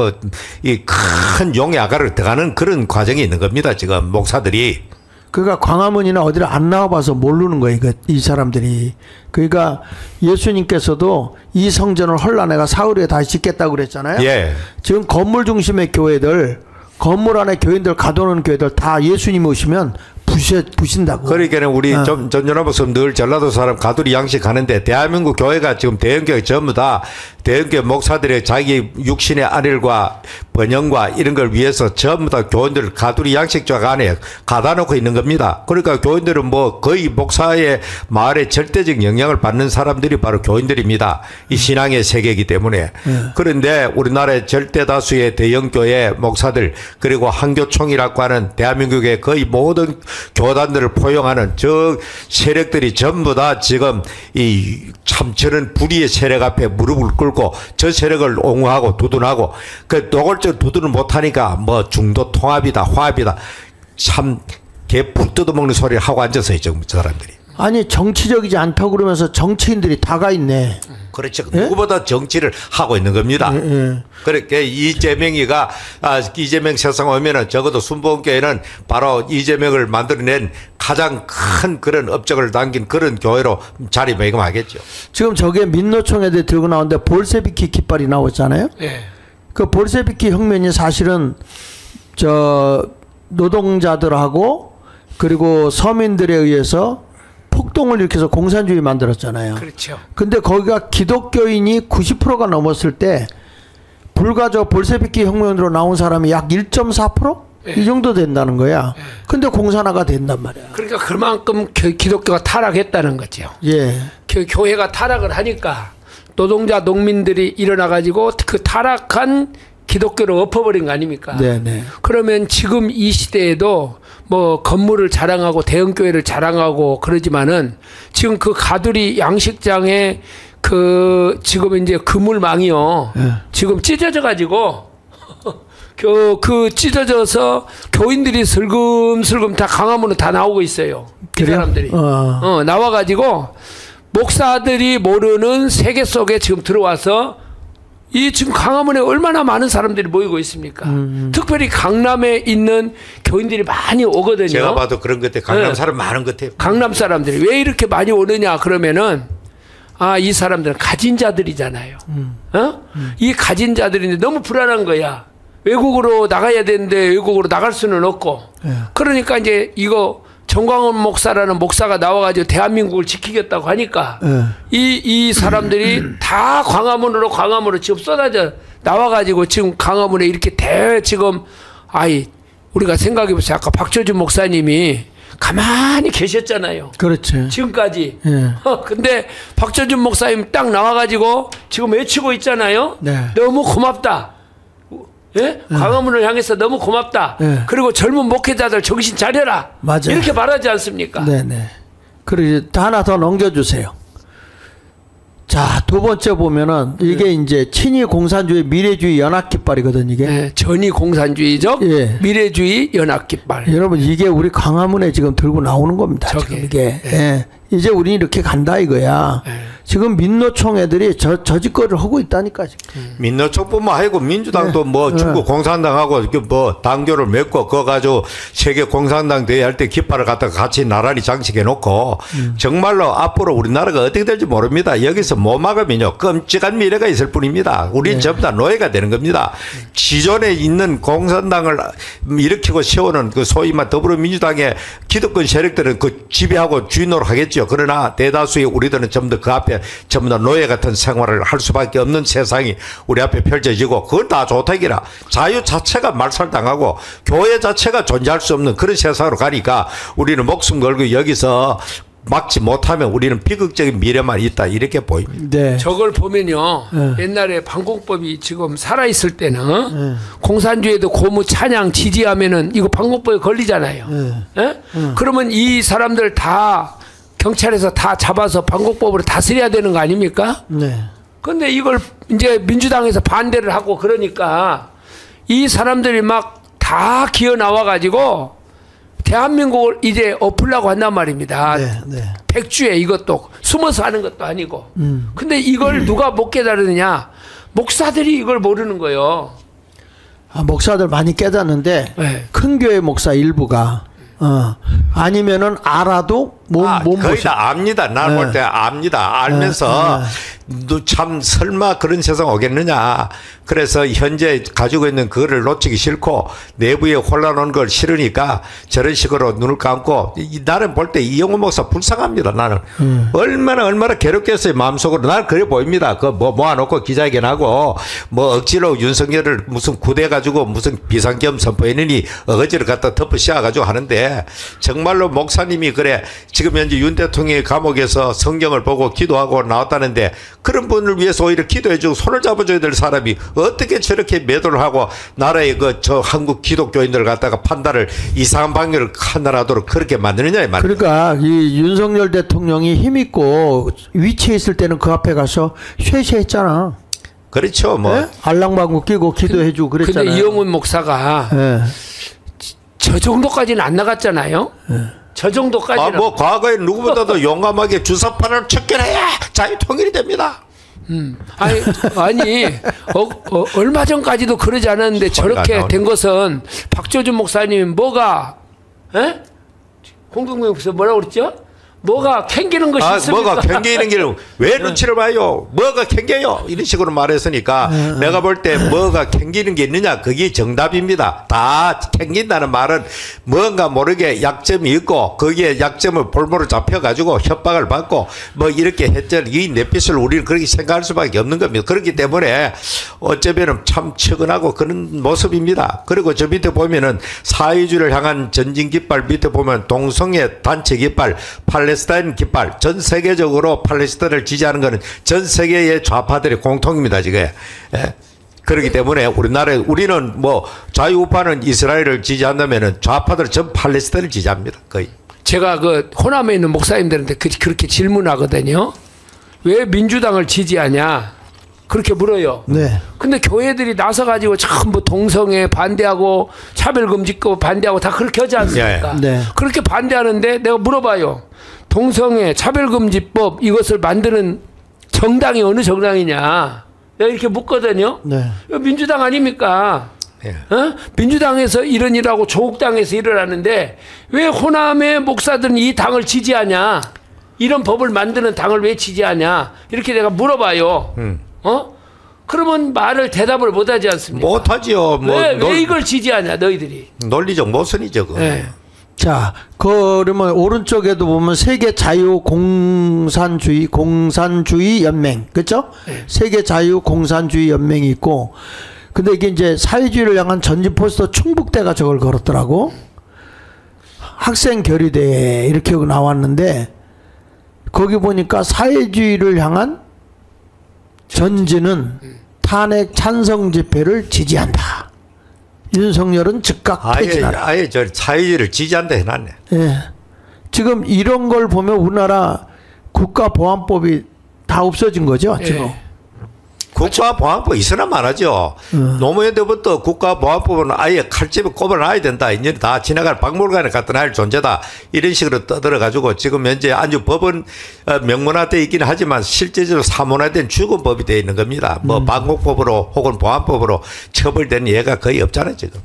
이 큰 용의 아가리로 들어가는 그런 과정이 있는 겁니다. 지금 목사들이. 그러니까 광화문이나 어디를 안 나와봐서 모르는 거예요. 이 사람들이. 그러니까 예수님께서도 이 성전을 헐라 내가 사흘에 다시 짓겠다고 그랬잖아요. 예. 지금 건물 중심의 교회들, 건물 안에 교인들 가둬놓은 교회들 다 예수님 오시면 부신다고. 그러니까 우리 전전화 목사님 늘 전라도 사람 가두리 양식 하는데 대한민국 교회가 지금 대형교회 전부 다 대형교회 목사들의 자기 육신의 안일과 번영과 이런 걸 위해서 전부 다 교인들 가두리 양식적 안에 가다 놓고 있는 겁니다. 그러니까 교인들은 뭐 거의 목사의 말에 절대적 영향을 받는 사람들이 바로 교인들입니다. 이 신앙의 세계이기 때문에. 그런데 우리나라의 절대 다수의 대형교회 목사들 그리고 한교총이라고 하는 대한민국의 거의 모든 교단들을 포용하는 저 세력들이 전부 다 지금 이 참 저런 불의의 세력 앞에 무릎을 꿇고 저 세력을 옹호하고 두둔하고 그 노골적으로 두둔을 못하니까 뭐 중도 통합이다 화합이다 참 개 불 뜯어먹는 소리를 하고 앉아서 지금 저 사람들이. 아니 정치적이지 않다고 그러면서 정치인들이 다가 있네. 그렇죠. 누구보다 정치를 하고 있는 겁니다. 그러니까 이재명이가 이재명 세상 오면은 적어도 순복음교회는 바로 이재명을 만들어낸 가장 큰 그런 업적을 남긴 그런 교회로 자리매김하겠죠. 지금 저게 민노총 애들 들고 나오는데 볼세비키 깃발이 나왔잖아요. 네. 그 볼세비키 혁명이 사실은 저 노동자들하고 그리고 서민들에 의해서 폭동을 일으켜서 공산주의 만들었잖아요. 그렇죠. 근데 거기가 기독교인이 90%가 넘었을 때 불과 저 볼세비키 혁명으로 나온 사람이 약 1.4%? 네. 이 정도 된다는 거야. 네. 근데 공산화가 된단 말이야. 그러니까 그만큼 기독교가 타락했다는 거죠. 예. 교회가 타락을 하니까 노동자 농민들이 일어나 가지고 그 타락한 기독교를 엎어버린 거 아닙니까? 네네. 그러면 지금 이 시대에도 뭐 건물을 자랑하고 대형교회를 자랑하고 그러지만은 지금 그 가두리 양식장에 그 지금 이제 그물망이요. 지금 찢어져 가지고 그 찢어져서 교인들이 슬금슬금 다 강화문으로 다 나오고 있어요. 이 사람들이 나와가지고 목사들이 모르는 세계 속에 지금 들어와서 이 지금 강화문에 얼마나 많은 사람들이 모이고 있습니까? 특별히 강남에 있는 교인들이 많이 오거든요. 제가 봐도 그런 것 같아요. 강남 사람 많은 것 같아요. 강남 사람들이 왜 이렇게 많이 오느냐 그러면은 이 사람들은 가진 자들이잖아요. 이 가진 자들인데 너무 불안한 거야. 외국으로 나가야 되는데 외국으로 나갈 수는 없고. 그러니까 이제 이거 정광훈 목사라는 목사가 나와가지고 대한민국을 지키겠다고 하니까 이 사람들이 다 광화문으로 지금 쏟아져 나와가지고 지금 강화문에 이렇게 지금 우리가 생각해보세요. 아까 박조준 목사님이 가만히 계셨잖아요. 그렇죠. 지금까지. 근데 박조준 목사님 딱 나와가지고 지금 외치고 있잖아요. 네. 너무 고맙다. 예? 광화문을 향해서 너무 고맙다. 그리고 젊은 목회자들 정신 차려라. 맞아요. 이렇게 말하지 않습니까? 네네. 그리고 하나 더 넘겨주세요. 자, 두 번째 보면은 이게 이제 친위 공산주의 미래주의 연합깃발이거든 이게. 네, 전위 공산주의적 미래주의 연합깃발. 여러분 이게 우리 강화문에 지금 들고 나오는 겁니다. 지금 이게. 이제 우리 이렇게 간다 이거야. 지금 민노총 애들이 저 짓거리를 하고 있다니까 지금. 민노총뿐만 아니고 민주당도 뭐 중국 공산당하고 뭐 당교를 맺고 그거 가지고 세계 공산당 대회할 때 깃발을 갖다가 같이 나란히 장식해 놓고 정말로 앞으로 우리나라가 어떻게 될지 모릅니다. 여기서 못 막으면요 끔찍한 미래가 있을 뿐입니다. 우리는 전부 다 노예가 되는 겁니다. 기존에 있는 공산당을 일으키고 세우는 그 소위 말 더불어민주당의 기득권 세력들은 그 지배하고 주인으로 하겠죠. 그러나 대다수의 우리들은 전부 다 그 앞에 전부 다 노예 같은 생활을 할 수밖에 없는 세상이 우리 앞에 펼쳐지고 그건 다 좋다기라. 자유 자체가 말살당하고 교회 자체가 존재할 수 없는 그런 세상으로 가니까 우리는 목숨 걸고 여기서 막지 못하면 우리는 비극적인 미래만 있다 이렇게 보입니다. 네. 저걸 보면요. 옛날에 방공법이 지금 살아있을 때는 공산주의도 고무 찬양 지지하면은 이거 방공법에 걸리잖아요. 그러면 이 사람들 다 경찰에서 다 잡아서 방공법으로 다스려야 되는 거 아닙니까? 네. 근데 이걸 이제 민주당에서 반대를 하고 그러니까 이 사람들이 막 다 기어 나와가지고 대한민국을 이제 엎으려고 한단 말입니다. 네. 백주에 이것도 숨어서 하는 것도 아니고. 근데 이걸 누가 못 깨달으느냐? 목사들이 이걸 모르는 거예요. 목사들 많이 깨닫는데 큰 교회 목사 일부가 아니면은 알아도 거의 다 압니다. 날 볼 때 압니다. 알면서 참 설마 그런 세상 오겠느냐. 그래서 현재 가지고 있는 그거를 놓치기 싫고 내부에 혼란 온 걸 싫으니까 저런 식으로 눈을 감고 나는 볼 때 이영호 목사 불쌍합니다. 나는 얼마나 괴롭겠어요. 마음속으로. 나는 그래 보입니다. 그 모아놓고 기자회견하고 뭐 억지로 윤석열을 무슨 구대가지고 무슨 비상겸 선포했느니 어거지를 갖다 덮어 씌워가지고 하는데 정말로 목사님이 그래 지금 현재 윤 대통령이 감옥에서 성경을 보고 기도하고 나왔다는데 그런 분을 위해서 오히려 기도해주고 손을 잡아줘야 될 사람이 어떻게 저렇게 매도를 하고 나라의 저 한국 기독교인들을 갖다가 판단을 이상한 방향을 판단하도록 그렇게 만드느냐 이 말이에요. 그러니까 이 윤석열 대통령이 힘있고 위치에 있을 때는 그 앞에 가서 쇠쇠했잖아. 그렇죠. 뭐 알랑방구 끼고 기도해주고 그랬잖아요. 근데 이영훈 목사가 저 정도까지는 안 나갔잖아요. 저 정도까지는. 뭐 과거에 누구보다도 용감하게 주사파를 척결해야 자유 통일이 됩니다. 아니 얼마 전까지도 그러지 않았는데 저렇게 된 것은 박조준 목사님이 뭐가 홍동명에서 뭐라고 그랬죠? 뭐가 캥기는 것이 있습니까? 뭐가 캥기는 길 왜 눈치를 봐요? 뭐가 캥겨요? 이런 식으로 말했으니까 내가 볼 때 뭐가 캥기는 게 있느냐? 그게 정답입니다. 다 캥긴다는 말은 뭔가 모르게 약점이 있고 거기에 약점을 볼모로 잡혀가지고 협박을 받고 뭐 이렇게 했죠. 이 넷빛을 우리는 그렇게 생각할 수밖에 없는 겁니다. 그렇기 때문에 어쩌면 참 측은하고 그런 모습입니다. 그리고 저 밑에 보면은 사회주의를 향한 전진 깃발 밑에 보면 동성애 단체 깃발 팔레스타인 깃발 전 세계적으로 팔레스타인을 지지하는 것은 전 세계의 좌파들의 공통입니다 지금. 그렇기 때문에 우리는 뭐 자유우파는 이스라엘을 지지한다면은 좌파들은 전 팔레스타인을 지지합니다 거의. 제가 그 호남에 있는 목사님들한테 그렇게 질문하거든요. 왜 민주당을 지지하냐? 그렇게 물어요. 네. 근데 교회들이 나서가지고 전부 동성애 반대하고 차별금지법 반대하고 다 그렇게 하지 않습니까? 네. 그렇게 반대하는데 내가 물어봐요. 동성애 차별금지법 이것을 만드는 정당이 어느 정당이냐? 내가 이렇게 묻거든요. 네. 민주당 아닙니까? 예. 어? 민주당에서 이런 일하고 조국당에서 일어나는데 왜 호남의 목사들은 이 당을 지지하냐? 이런 법을 만드는 당을 왜 지지하냐? 이렇게 내가 물어봐요. 그러면 대답을 못하지 않습니까? 못하지요. 왜 이걸 지지하냐 너희들이? 논리적 모순이죠. 그거. 네. 자, 그러면 오른쪽에도 보면 세계 자유 공산주의 연맹, 그렇죠? 네. 세계 자유 공산주의 연맹이 있고, 근데 이게 이제 사회주의를 향한 전진 포스터 충북대가 저걸 걸었더라고. 학생 결의대 이렇게 나왔는데 거기 보니까 사회주의를 향한 전진은 탄핵 찬성 집회를 지지한다. 윤석열은 즉각 퇴진하라. 아예 저 사회주의를 지지한다 해놨네. 예. 지금 이런 걸 보면 우리나라 국가보안법이 다 없어진 거죠, 지금. 예. 국가보안법 있으나 말하죠. 노무현 때부터 국가보안법은 아예 칼집에 꼽아놔야 된다. 이제 다 지나갈 박물관에 갖다 놔야 존재다. 이런 식으로 떠들어가지고 지금 현재 아주 법은 명문화되어 있긴 하지만 실제적으로 사문화된 죽은 법이 되어 있는 겁니다. 뭐 방공법으로 혹은 보안법으로 처벌된 예가 거의 없잖아요, 지금.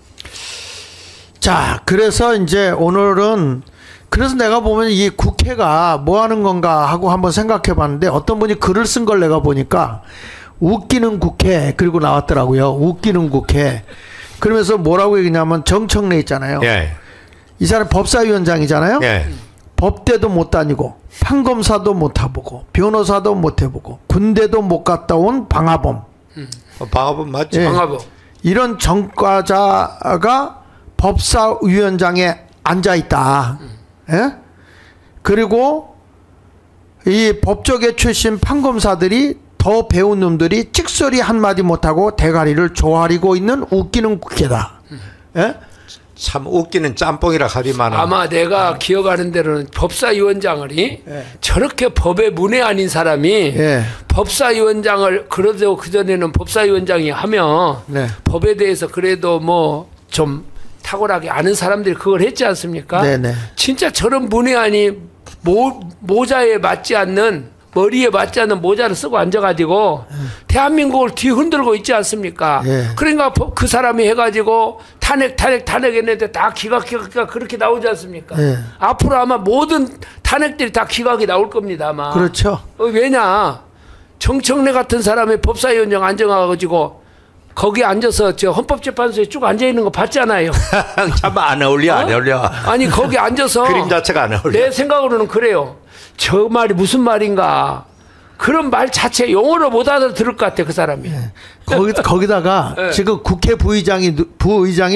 자, 그래서 이제 오늘은 그래서 내가 보면 이 국회가 뭐 하는 건가 하고 한번 생각해 봤는데 어떤 분이 글을 쓴 걸 내가 보니까 웃기는 국회 그리고 나왔더라고요. 웃기는 국회. 그러면서 뭐라고 얘기냐면 정청래 있잖아요. 예. 이 사람 법사위원장이잖아요. 예. 법대도 못 다니고 판검사도 못 해보고 변호사도 못 해보고 군대도 못 갔다 온 방화범. 방화범 맞죠? 예. 방화범. 이런 전과자가 법사위원장에 앉아 있다. 예? 그리고 이 법조계 출신 판검사들이 더 배운 놈들이 찍소리 한마디 못하고 대가리를 조아리고 있는 웃기는 국회다. 예? 참 웃기는 짬뽕이라 하지만 아마 내가 기억하는 대로는 법사위원장이 저렇게 법의 문외한인 사람이 예. 법사위원장을 그래도 그전에는 법사위원장이 하면 네. 법에 대해서 그래도 뭐 좀 탁월하게 아는 사람들이 그걸 했지 않습니까? 네네. 진짜 저런 문외한이 모자에 맞지 않는 머리에 맞지 않는 모자를 쓰고 앉아가지고 대한민국을 뒤흔들고 있지 않습니까? 예. 그러니까 그 사람이 해가지고 탄핵 했는데 다 기각기각 그렇게 나오지 않습니까? 예. 앞으로 아마 모든 탄핵들이 다 기각이 나올 겁니다 아마. 그렇죠. 왜냐 정청래 같은 사람이 법사위원장 앉아가지고 거기 앉아서 저 헌법재판소에 쭉 앉아 있는 거 봤잖아요. 참 안 어울려. 안 어울려. 아니 거기 앉아서 그림 자체가 안 어울려. 내 생각으로는 그래요. 저 말이 무슨 말인가. 그런 말 자체 영어로 못 알아들을 것 같아 그 사람이. 예. 거기다가 예. 지금 국회 부의장이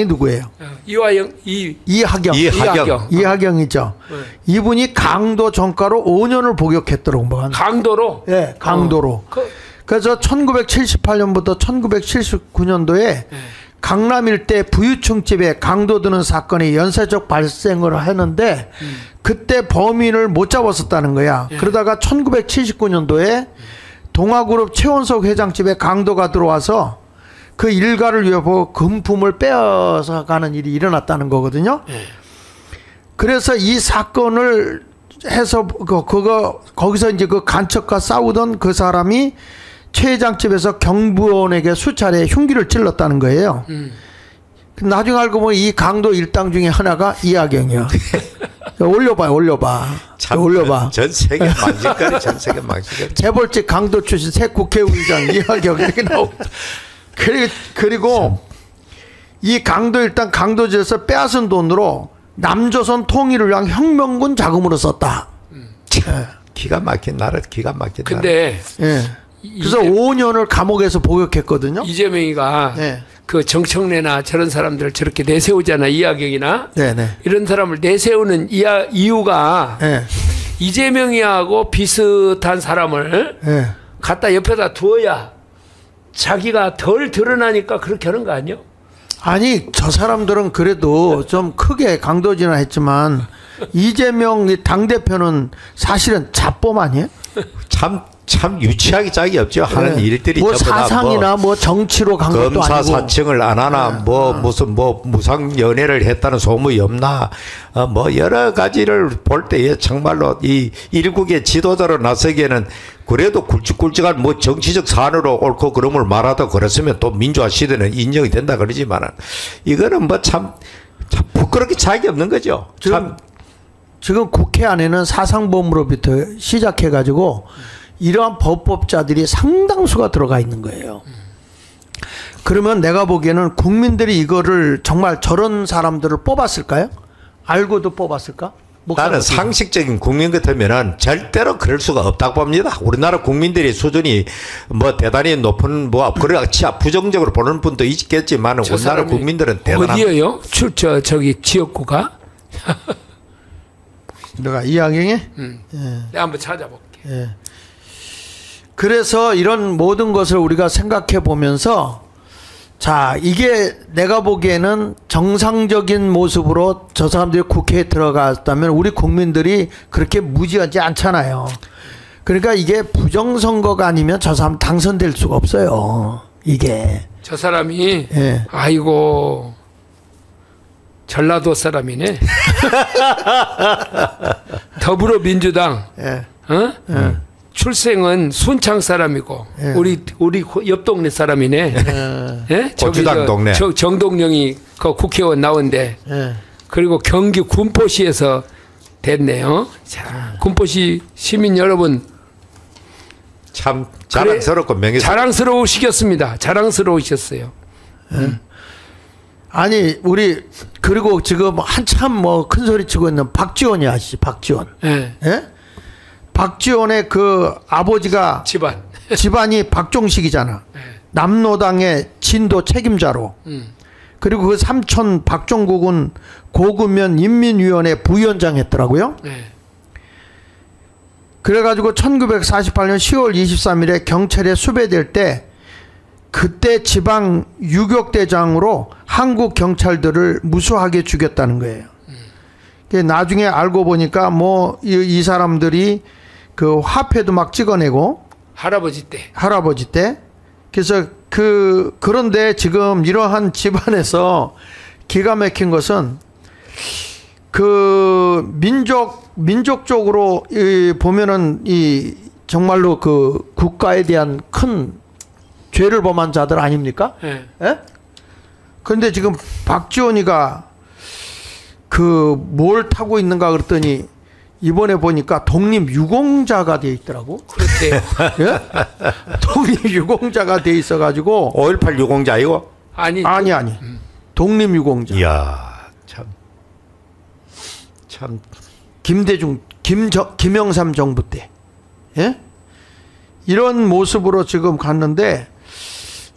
누구예요? 이하경. 이하경이죠. 이분이 강도 전과로 5년을 복역했더라고요. 강도로? 예, 강도로. 그래서 1978년부터 1979년도에 강남 일대 부유층집에 강도 드는 사건이 연쇄적 발생을 했는데 그때 범인을 못 잡았었다는 거야. 그러다가 1979년도에 동아그룹 최원석 회장집에 강도가 들어와서 그 일가를 위협하고 금품을 빼앗아 가는 일이 일어났다는 거거든요. 그래서 이 사건을 해서 거기서 이제 그 간첩과 싸우던 그 사람이 최 회장 집에서 경비원에게 수차례 흉기를 찔렀다는 거예요. 나중에 알고 보면 이 강도 일당 중에 하나가 이하경이야. 올려봐. 참 올려봐. 전 세계 망신거리, 전 세계 망신거리. 재벌집 강도 출신 새 국회의장 이하경 이렇게 나오고. 그리고 이 강도 일당 강도지에서 빼앗은 돈으로 남조선 통일을 위한 혁명군 자금으로 썼다. 기가 막힌 나라, 기가 막힌 나라. 근데 예. 그래서 5년을 감옥에서 복역했거든요. 이재명이가 네. 그 정청래나 저런 사람들을 저렇게 내세우잖아. 이하경이나 네네. 이런 사람을 내세우는 이유가 네. 이재명이하고 비슷한 사람을 네. 갖다 옆에다 두어야 자기가 덜 드러나니까 그렇게 하는 거 아니요? 아니 저 사람들은 그래도 좀 크게 강도진화 했지만 이재명 당대표는 사실은 자범 아니에요? 참 유치하기 짝이 없죠. 하는 네. 일들이 뭐 전부 다 사상이나 뭐 정치로 간 것도 아니고 검사 사칭을 안 하나 무슨 무상 연애를 했다는 소문이 없나 뭐 여러 가지를 볼 때에 정말로 이 일국의 지도자로 나서기에는 그래도 굵직굵직한 뭐 정치적 산으로 옳고 그름을 말하다 그랬으면 또 민주화 시대는 인정이 된다 그러지만은 이거는 뭐 참 부끄럽게 짝이 없는 거죠. 지금 국회 안에는 사상범으로부터 시작해가지고 이러한 법법자들이 상당수가 들어가 있는 거예요. 그러면 내가 보기에는 국민들이 이거를 정말 저런 사람들을 뽑았을까요? 알고도 뽑았을까? 나는 상식적인 국민 같으면은 절대로 그럴 수가 없다고 봅니다. 우리나라 국민들의 수준이 뭐 대단히 높은 뭐 그렇지 부정적으로 보는 분도 있겠지만 우리나라 국민들은 대단한. 어디예요? 저기 지역구가? 내가 이야기해? 예. 내가 한번 찾아볼게. 예. 그래서 이런 모든 것을 우리가 생각해 보면서 자, 이게 내가 보기에는 정상적인 모습으로 저 사람들이 국회에 들어갔다면 우리 국민들이 그렇게 무지하지 않잖아요. 그러니까 이게 부정선거가 아니면 저 사람 당선될 수가 없어요. 이게. 저 사람이 예. 아이고 전라도 사람이네. 더불어민주당. 예. 어? 예. 출생은 순창 사람이고 예. 우리 옆 동네 사람이네. 예? 고추당 동네. 정동영이 그 국회의원 나온데. 예. 그리고 경기 군포시에서 됐네요. 자, 군포시 시민 여러분 참 자랑스럽고 자랑스러우시겠습니다. 자랑스러우셨어요. 아니 우리 그리고 지금 한참 뭐 큰 소리 치고 있는 박지원이 아시지? 박지원. 예. 예? 박지원의 그 아버지가 집안이 박종식이잖아. 예. 남로당의 진도 책임자로. 그리고 그 삼촌 박종국은 고구면 인민위원회 부위원장 했더라고요. 예. 그래가지고 1948년 10월 23일에 경찰에 수배될 때 그때 지방 유격대장으로 한국 경찰들을 무수하게 죽였다는 거예요. 나중에 알고 보니까 뭐 이 사람들이 그 화폐도 막 찍어내고 할아버지 때. 그래서 그런데 지금 이러한 집안에서 기가 막힌 것은 그 민족적으로 보면은 이 정말로 그 국가에 대한 큰 죄를 범한 자들 아닙니까? 예. 예? 그런데 지금 박지원이가 그 뭘 타고 있는가 그랬더니 이번에 보니까 독립유공자가 돼 있더라고. 그렇대요. 예? 독립유공자가 돼 있어가지고 5.18 유공자 이거? 아니. 독립유공자. 이야 참 김영삼 정부 때. 예? 이런 모습으로 지금 갔는데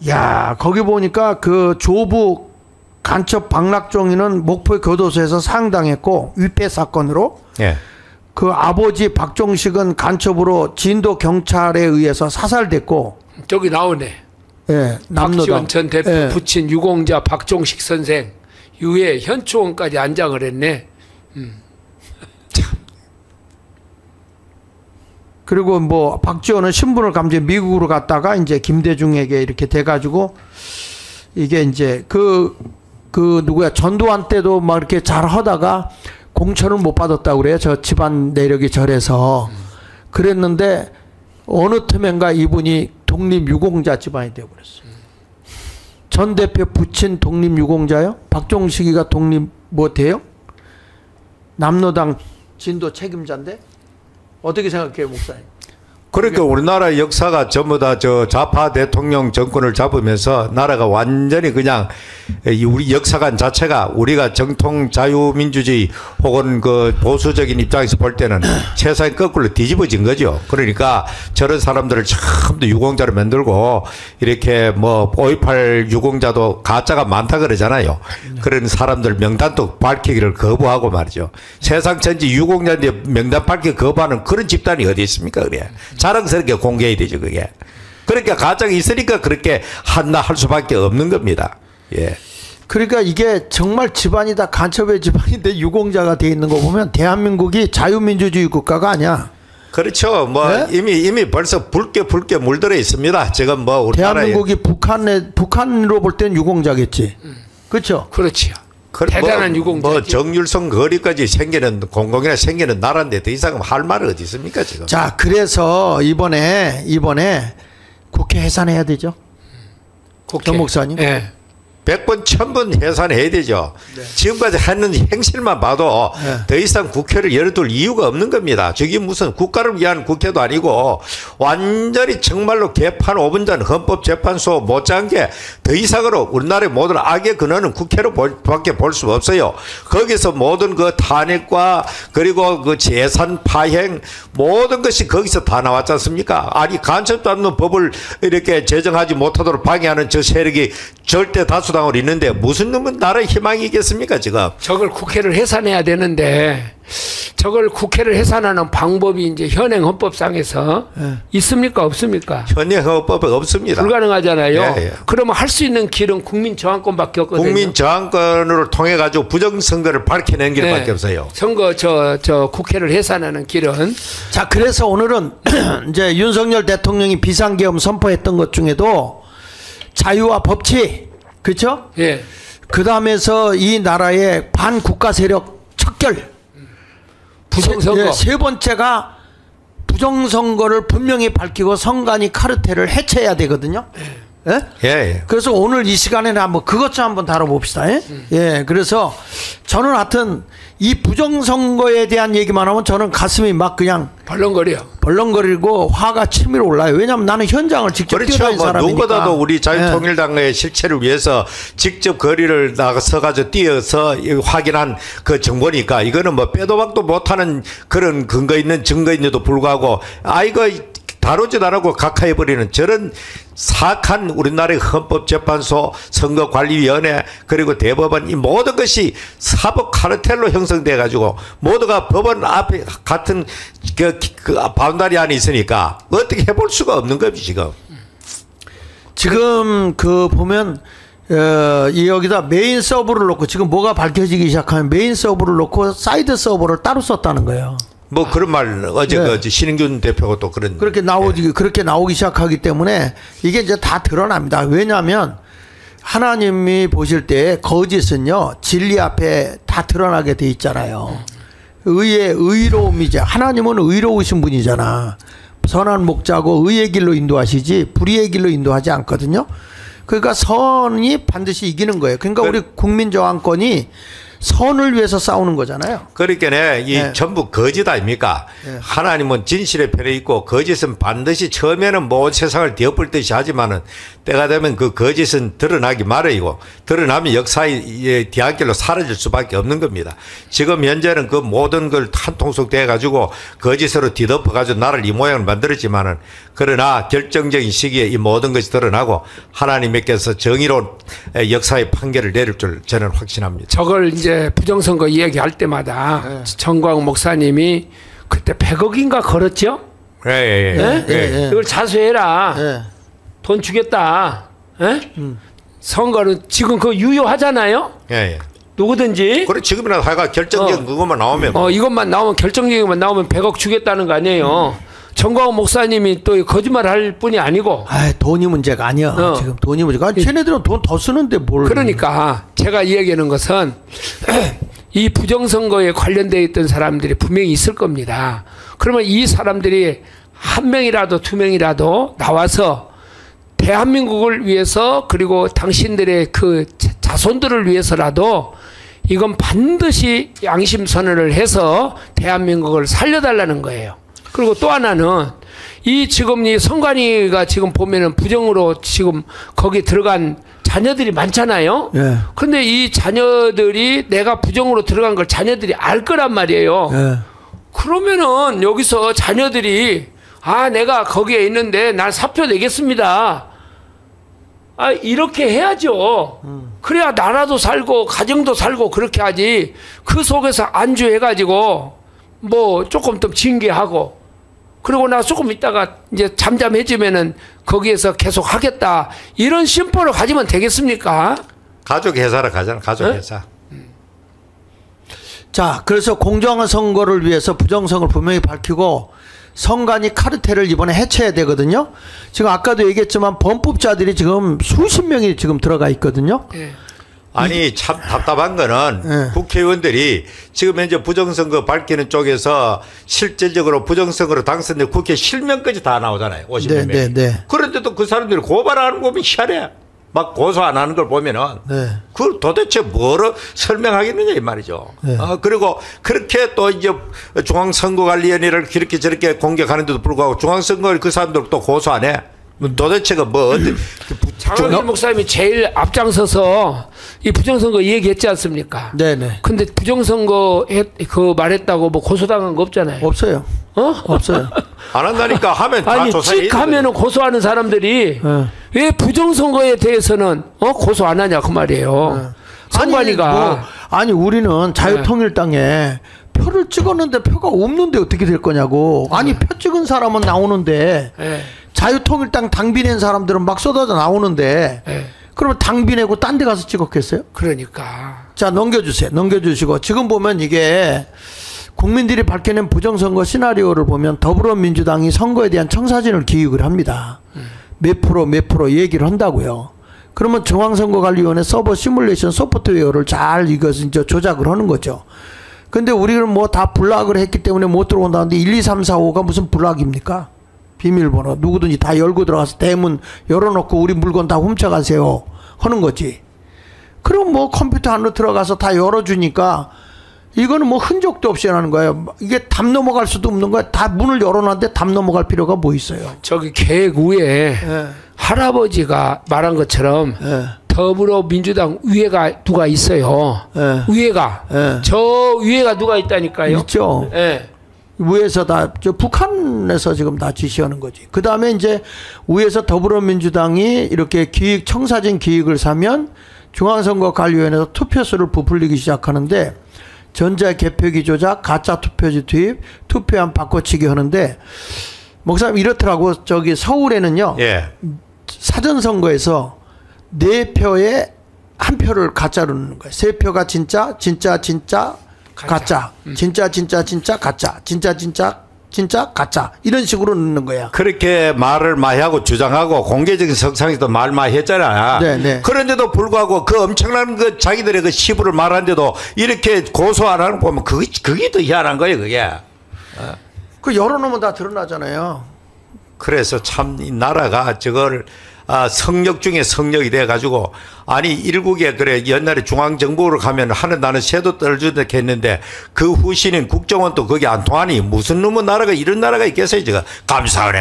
야 거기 보니까 그 조부 간첩 박락종이는 목포 교도소에서 상당했고 위패 사건으로. 예. 그 아버지 박종식은 간첩으로 진도 경찰에 의해서 사살됐고. 저기 나오네. 예, 남로당. 박지원 전 대표 예. 부친 유공자 박종식 선생 유해 현충원까지 안장을 했네. 그리고 뭐 박지원은 신분을 감지 미국으로 갔다가 이제 김대중에게 이렇게 돼가지고 이게 이제 그 누구야 전두환 때도 막 이렇게 잘 하다가 공천을 못 받았다고 그래요. 저 집안 내력이 저래서 그랬는데 어느 틈엔가 이분이 독립유공자 집안이 되어버렸어요. 전 대표 부친 독립유공자요? 박종식이가 독립 뭐 돼요? 남로당 진도 책임자인데 어떻게 생각해요, 목사님? 그러니까 우리나라 역사가 전부 다 저 좌파 대통령 정권을 잡으면서 나라가 완전히 그냥 우리 역사관 자체가 우리가 정통 자유민주주의 혹은 그 보수적인 입장에서 볼 때는 세상이 거꾸로 뒤집어진 거죠. 그러니까 저런 사람들을 처음부터 유공자로 만들고 이렇게 뭐 5.18 유공자도 가짜가 많다 그러잖아요. 그런 사람들 명단도 밝히기를 거부하고 말이죠. 세상 전체 유공자인데 명단 밝히기 거부하는 그런 집단이 어디 있습니까? 그래. 자랑스럽게 공개해야 되죠, 그게. 그러니까 가짜가 있으니까 그렇게 한나 할 수밖에 없는 겁니다. 예. 그러니까 이게 정말 집안이 다 간첩의 집안인데 유공자가 돼 있는 거 보면 대한민국이 자유민주주의 국가가 아니야. 그렇죠. 뭐 네? 이미 벌써 붉게 물들어 있습니다. 지금 뭐 우리나라에 대한민국이 북한으로 볼 때는 유공자겠지. 그렇죠. 그렇지요. 대단한 유공자. 뭐 정율성 거리까지 생기는 공공이나 생기는 나라인데 더 이상 할 말은 어디 있습니까 지금? 자, 그래서 이번에 국회 해산해야 되죠. 정 목사님. 네. 100번 1000번 해산해야 되죠. 네. 지금까지 하는 행실만 봐도 네. 더 이상 국회를 열어둘 이유가 없는 겁니다. 저게 무슨 국가를 위한 국회도 아니고 완전히 정말로 개판 5분 전 헌법재판소 못지않은 게 더 이상으로 우리나라의 모든 악의 근원은 국회로 밖에 볼 수 없어요. 거기서 모든 그 탄핵과 그리고 그 재산 파행 모든 것이 거기서 다 나왔지 않습니까? 아니 간첩도 않는 법을 이렇게 제정하지 못하도록 방해하는 저 세력이 절대 다수당을 잇는데 무슨 놈은 나라의 희망이겠습니까 지금? 저걸 국회를 해산해야 되는데 저걸 국회를 해산하는 방법이 이제 현행 헌법상에서 있습니까 없습니까? 현행 헌법에 없습니다. 불가능하잖아요. 예. 그러면 할 수 있는 길은 국민저항권밖에 없거든요. 국민저항권으로 통해 가지고 부정선거를 밝혀낸 길밖에 없어요. 선거 저 국회를 해산하는 길은. 자, 그래서 오늘은 이제 윤석열 대통령이 비상계엄 선포했던 것 중에도 자유와 법치, 그렇죠? 예. 그 다음에서 이 나라의 반국가 세력 척결. 부정선거. 세 번째가 부정선거를 분명히 밝히고 선관위 카르텔을 해체해야 되거든요. 예? 예. 그래서 오늘 이 시간에는 한번 그것 좀 한번 다뤄봅시다. 예? 예. 그래서 저는 하여튼 이 부정선거에 대한 얘기만 하면 저는 가슴이 막 그냥 벌렁거리고 화가 치밀어 올라요. 왜냐하면 나는 현장을 직접 뛰어다닌 뭐 사람이니까. 누구보다도 우리 자유통일당의 실체를 위해서 직접 거리를 나가서가지고 뛰어서 확인한 그 정보니까 이거는 뭐 빼도 박도 못하는 그런 근거 있는 증거인데도 불구하고 이거 다루지도 않고 각하해버리는 저런 사악한 우리나라의 헌법재판소, 선거관리위원회 그리고 대법원 이 모든 것이 사법 카르텔로 형성돼 가지고 모두가 법원 앞에 같은 그 바운다리 안에 있으니까 어떻게 해볼 수가 없는 거지 지금 그 보면 여기다 메인 서버를 놓고 지금 뭐가 밝혀지기 시작하면 메인 서버를 놓고 사이드 서버를 따로 썼다는 거예요. 뭐 그런 말 어제 그 신인균 대표가 또 그런 그렇게 나오기 시작하기 때문에 이게 이제 다 드러납니다. 왜냐하면 하나님이 보실 때 거짓은요 진리 앞에 다 드러나게 돼 있잖아요. 의로움이죠. 하나님은 의로우신 분이잖아. 선한 목자고 의의 길로 인도하시지 불의의 길로 인도하지 않거든요. 그러니까 선이 반드시 이기는 거예요. 그러니까 우리 국민저항권이 선을 위해서 싸우는 거잖아요. 그러니까 이 전부 거짓 아닙니까? 하나님은 진실의 편에 있고 거짓은 반드시 처음에는 온 세상을 뒤엎을 듯이 하지만은 때가 되면 그 거짓은 드러나기 마련이고 드러나면 역사의 뒤안길로 사라질 수밖에 없는 겁니다. 지금 현재는 그 모든 걸 한통속 돼 가지고 거짓으로 뒤덮어 가지고 나를 이 모양을 만들었지만은 그러나 결정적인 시기에 이 모든 것이 드러나고 하나님께서 정의로운 역사의 판결을 내릴 줄 저는 확신합니다. 저걸 이제 부정선거 이야기할 때마다 정광훈 목사님이 그때 100억인가 걸었죠? 이걸 자수해라. 돈 주겠다. 선거는 지금 그거 유효하잖아요? 누구든지. 그래 지금이라도 하여가 결정적인 그것만 나오면. 이것만 나오면 결정적인 것만 나오면 100억 주겠다는 거 아니에요? 정광훈 목사님이 또 거짓말 할 뿐이 아니고. 돈이 문제가 아니야. 지금 돈이 문제가. 쟤네들은 돈 더 쓰는데 뭘. 그러니까 제가 이야기하는 것은 이 부정선거에 관련되어 있던 사람들이 분명히 있을 겁니다. 그러면 이 사람들이 한 명이라도 두 명이라도 나와서 대한민국을 위해서 그리고 당신들의 그 자손들을 위해서라도 이건 반드시 양심선언을 해서 대한민국을 살려달라는 거예요. 그리고 또 하나는 이 지금 이 선관위가 지금 보면은 부정으로 지금 거기 들어간 자녀들이 많잖아요. 그런데 이 자녀들이 내가 부정으로 들어간 걸 자녀들이 알 거란 말이에요. 그러면은 여기서 자녀들이 내가 거기에 있는데 난 사표 내겠습니다. 이렇게 해야죠. 그래야 나라도 살고 가정도 살고 그렇게 하지. 그 속에서 안주해가지고 뭐 조금 더 징계하고 그리고 나 조금 있다가 이제 잠잠해지면은 거기에서 계속 하겠다 이런 심보를 가지면 되겠습니까? 가족 회사로 가잖아. 가족 네? 회사. 자, 그래서 공정한 선거를 위해서 부정성을 분명히 밝히고 선관위 카르텔을 이번에 해체해야 되거든요. 지금 아까도 얘기했지만 범법자들이 지금 수십 명이 지금 들어가 있거든요. 네. 아니 참 답답한 거는 네. 국회의원들이 지금 현재 부정선거 밝히는 쪽에서 실질적으로 부정선거로 당선된 국회 실명까지 다 나오잖아요. 50명. 네. 그런데도 그 사람들이 고발하는 거 보면 희한해. 막 고소 안 하는 걸 보면은 네. 그걸 도대체 뭐로 설명하겠느냐 이 말이죠. 네. 그리고 그렇게 또 이제 중앙선거관리위원회를 그렇게 저렇게 공격하는데도 불구하고 중앙선거 그 사람들 또 고소 안 해. 도대체가 뭐 장학일 목사님이 제일 앞장서서 이 부정선거 얘기했지 않습니까? 네네. 근데 부정선거 그 말했다고 뭐 고소당한 거 없잖아요. 없어요. 없어요. 안 한다니까 하면 다 아니 조사해. 찍 하면은 고소하는 사람들이 왜 부정선거에 대해서는 고소 안 하냐 그 말이에요. 선관위가 아니 우리는 자유통일당에 표를 찍었는데 표가 없는데 어떻게 될 거냐고. 아니 표 찍은 사람은 나오는데 자유통일당 당비 낸 사람들은 막 쏟아져 나오는데 그러면 당비 내고 딴 데 가서 찍었겠어요? 그러니까. 자 넘겨주세요. 넘겨주시고 지금 보면 이게 국민들이 밝혀낸 부정선거 시나리오를 보면 더불어민주당이 선거에 대한 청사진을 기획을 합니다. 몇 프로 얘기를 한다고요. 그러면 중앙선거관리위원회 서버 시뮬레이션 소프트웨어를 잘 이것을 이제 조작을 하는 거죠. 근데 우리는 뭐 다 블락을 했기 때문에 못 들어온다는데 1, 2, 3, 4, 5가 무슨 블락입니까? 비밀번호 누구든지 다 열고 들어가서 대문 열어놓고 우리 물건 다 훔쳐가세요 하는 거지. 그럼 뭐 컴퓨터 안으로 들어가서 다 열어주니까 이거는 뭐 흔적도 없이 하는 거예요. 이게 담 넘어갈 수도 없는 거야. 다 문을 열어놨는데 담 넘어갈 필요가 뭐 있어요. 저기 계획 위에 할아버지가 말한 것처럼 더불어민주당 위에가 누가 있어요. 위에가 저 위에가 누가 있다니까요. 있죠. 위에서 다 저 북한에서 지금 다 지시하는 거지. 그 다음에 이제 위에서 더불어민주당이 이렇게 기획 청사진 기획을 사면 중앙선거관리위원회에서 투표수를 부풀리기 시작하는데 전자개표기 조작, 가짜 투표지 투입, 투표함 바꿔치기 하는데 목사님 이렇더라고. 저기 서울에는요. 사전선거에서 4표에 1표를 가짜로 넣는 거예요. 3표가 진짜 가짜. 진짜 가짜. 이런 식으로 넣는 거야. 그렇게 말을 많이 하고 주장하고 공개적인 석상에서도 말 많이 했잖아. 그런데도 불구하고 그 엄청난 그 자기들의 그 시부를 말하는데도 이렇게 고소 안 하는 거 보면 그게 더 희한한 거예요, 그게. 그 열어놓으면 다 드러나잖아요. 그래서 참 이 나라가 저걸 성역 중에 성역이 돼가지고 아니 일국에 그래 옛날에 중앙정부로 가면 하는 새도 떨어진다 했는데 그 후신인 국정원도 거기 안 통하니 무슨 놈의 나라가 이런 나라가 있겠어요. 제가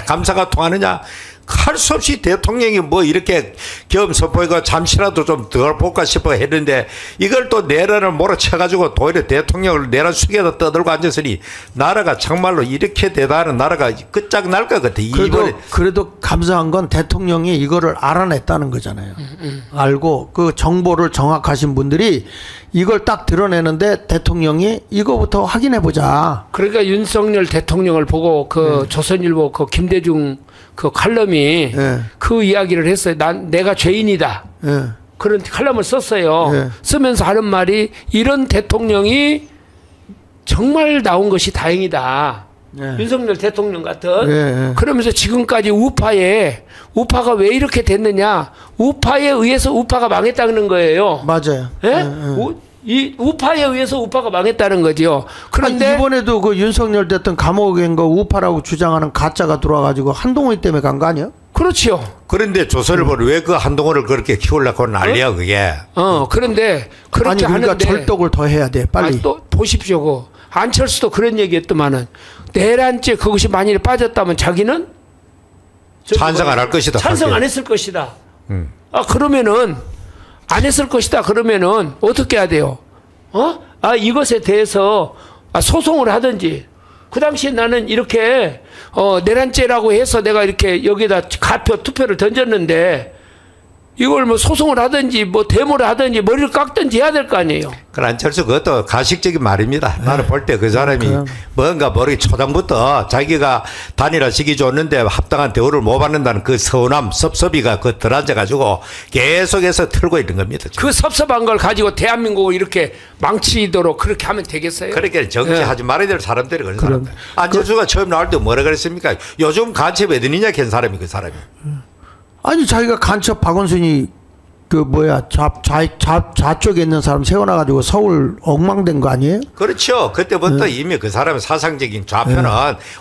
감사가 통하느냐. 할 수 없이 대통령이 뭐 이렇게 겸손보이고 잠시라도 좀 덜 볼까 싶어 했는데 이걸 또 내란을 몰아쳐가지고 도리어 대통령을 내란 숙에다 떠들고 앉았으니 나라가 정말로 이렇게 대단한 나라가 끝장날 것 같아. 그래도 감사한 건 대통령이 이거를 알아냈다는 거잖아요. 알고 그 정보를 정확하신 분들이 이걸 딱 드러내는데 대통령이 이거부터 확인해보자. 그러니까 윤석열 대통령을 보고 그 조선일보 그 김대중 그 칼럼이 그 이야기를 했어요. 내가 죄인이다. 그런 칼럼을 썼어요. 쓰면서 하는 말이 이런 대통령이 정말 나온 것이 다행이다. 윤석열 대통령 같은. 그러면서 지금까지 우파가 왜 이렇게 됐느냐. 우파에 의해서 우파가 망했다는 거예요. 맞아요. 이 우파에 의해서 우파가 망했다는 거죠. 그런데 이번에도 그 윤석열 대통령 감옥에 간 거 우파라고 주장하는 가짜가 들어와가지고 한동훈 때문에 간 거 아니야? 그렇죠. 그런데 조선일보는 왜 그 한동훈을 그렇게 키우려고 난리야 그게. 그런데 그렇게 그러니까 하는데 절독을 더 해야 돼 빨리. 또 보십시오. 안철수도 그런 얘기했더만은 내란죄 그것이 만일에 빠졌다면 자기는 찬성 안 할 것이다. 찬성 안 했을 것이다. 그러면은 안 했을 것이다. 그러면은 어떻게 해야 돼요? 이것에 대해서 소송을 하든지. 그 당시에 나는 이렇게 내란죄라고 해서 내가 이렇게 여기다 가표 투표를 던졌는데 이걸 뭐 소송을 하든지 뭐 데모를 하든지 머리를 깎든지 해야 될 거 아니에요. 그 안철수 그것도 가식적인 말입니다. 나는 볼 때 그 사람이 뭔가 모르게 초장부터 자기가 단일화시기 줬는데 합당한 대우를 못 받는다는 그 서운함, 섭섭이가 그 들어앉아가지고 계속해서 틀고 있는 겁니다. 지금. 그 섭섭한 걸 가지고 대한민국을 이렇게 망치도록 그렇게 하면 되겠어요? 그렇게 정치하지 말아야 될 사람들이 그런 사람들. 안철수가 처음 나올 때 뭐라 그랬습니까? 요즘 간첩 왜 드니냐 캔 사람이 그 사람이. 아니 자기가 간첩 박원순이 그 뭐야 좌쪽에 있는 사람 세워놔가지고 서울 엉망된 거 아니에요? 그렇죠. 그때부터 이미 그 사람의 사상적인 좌표는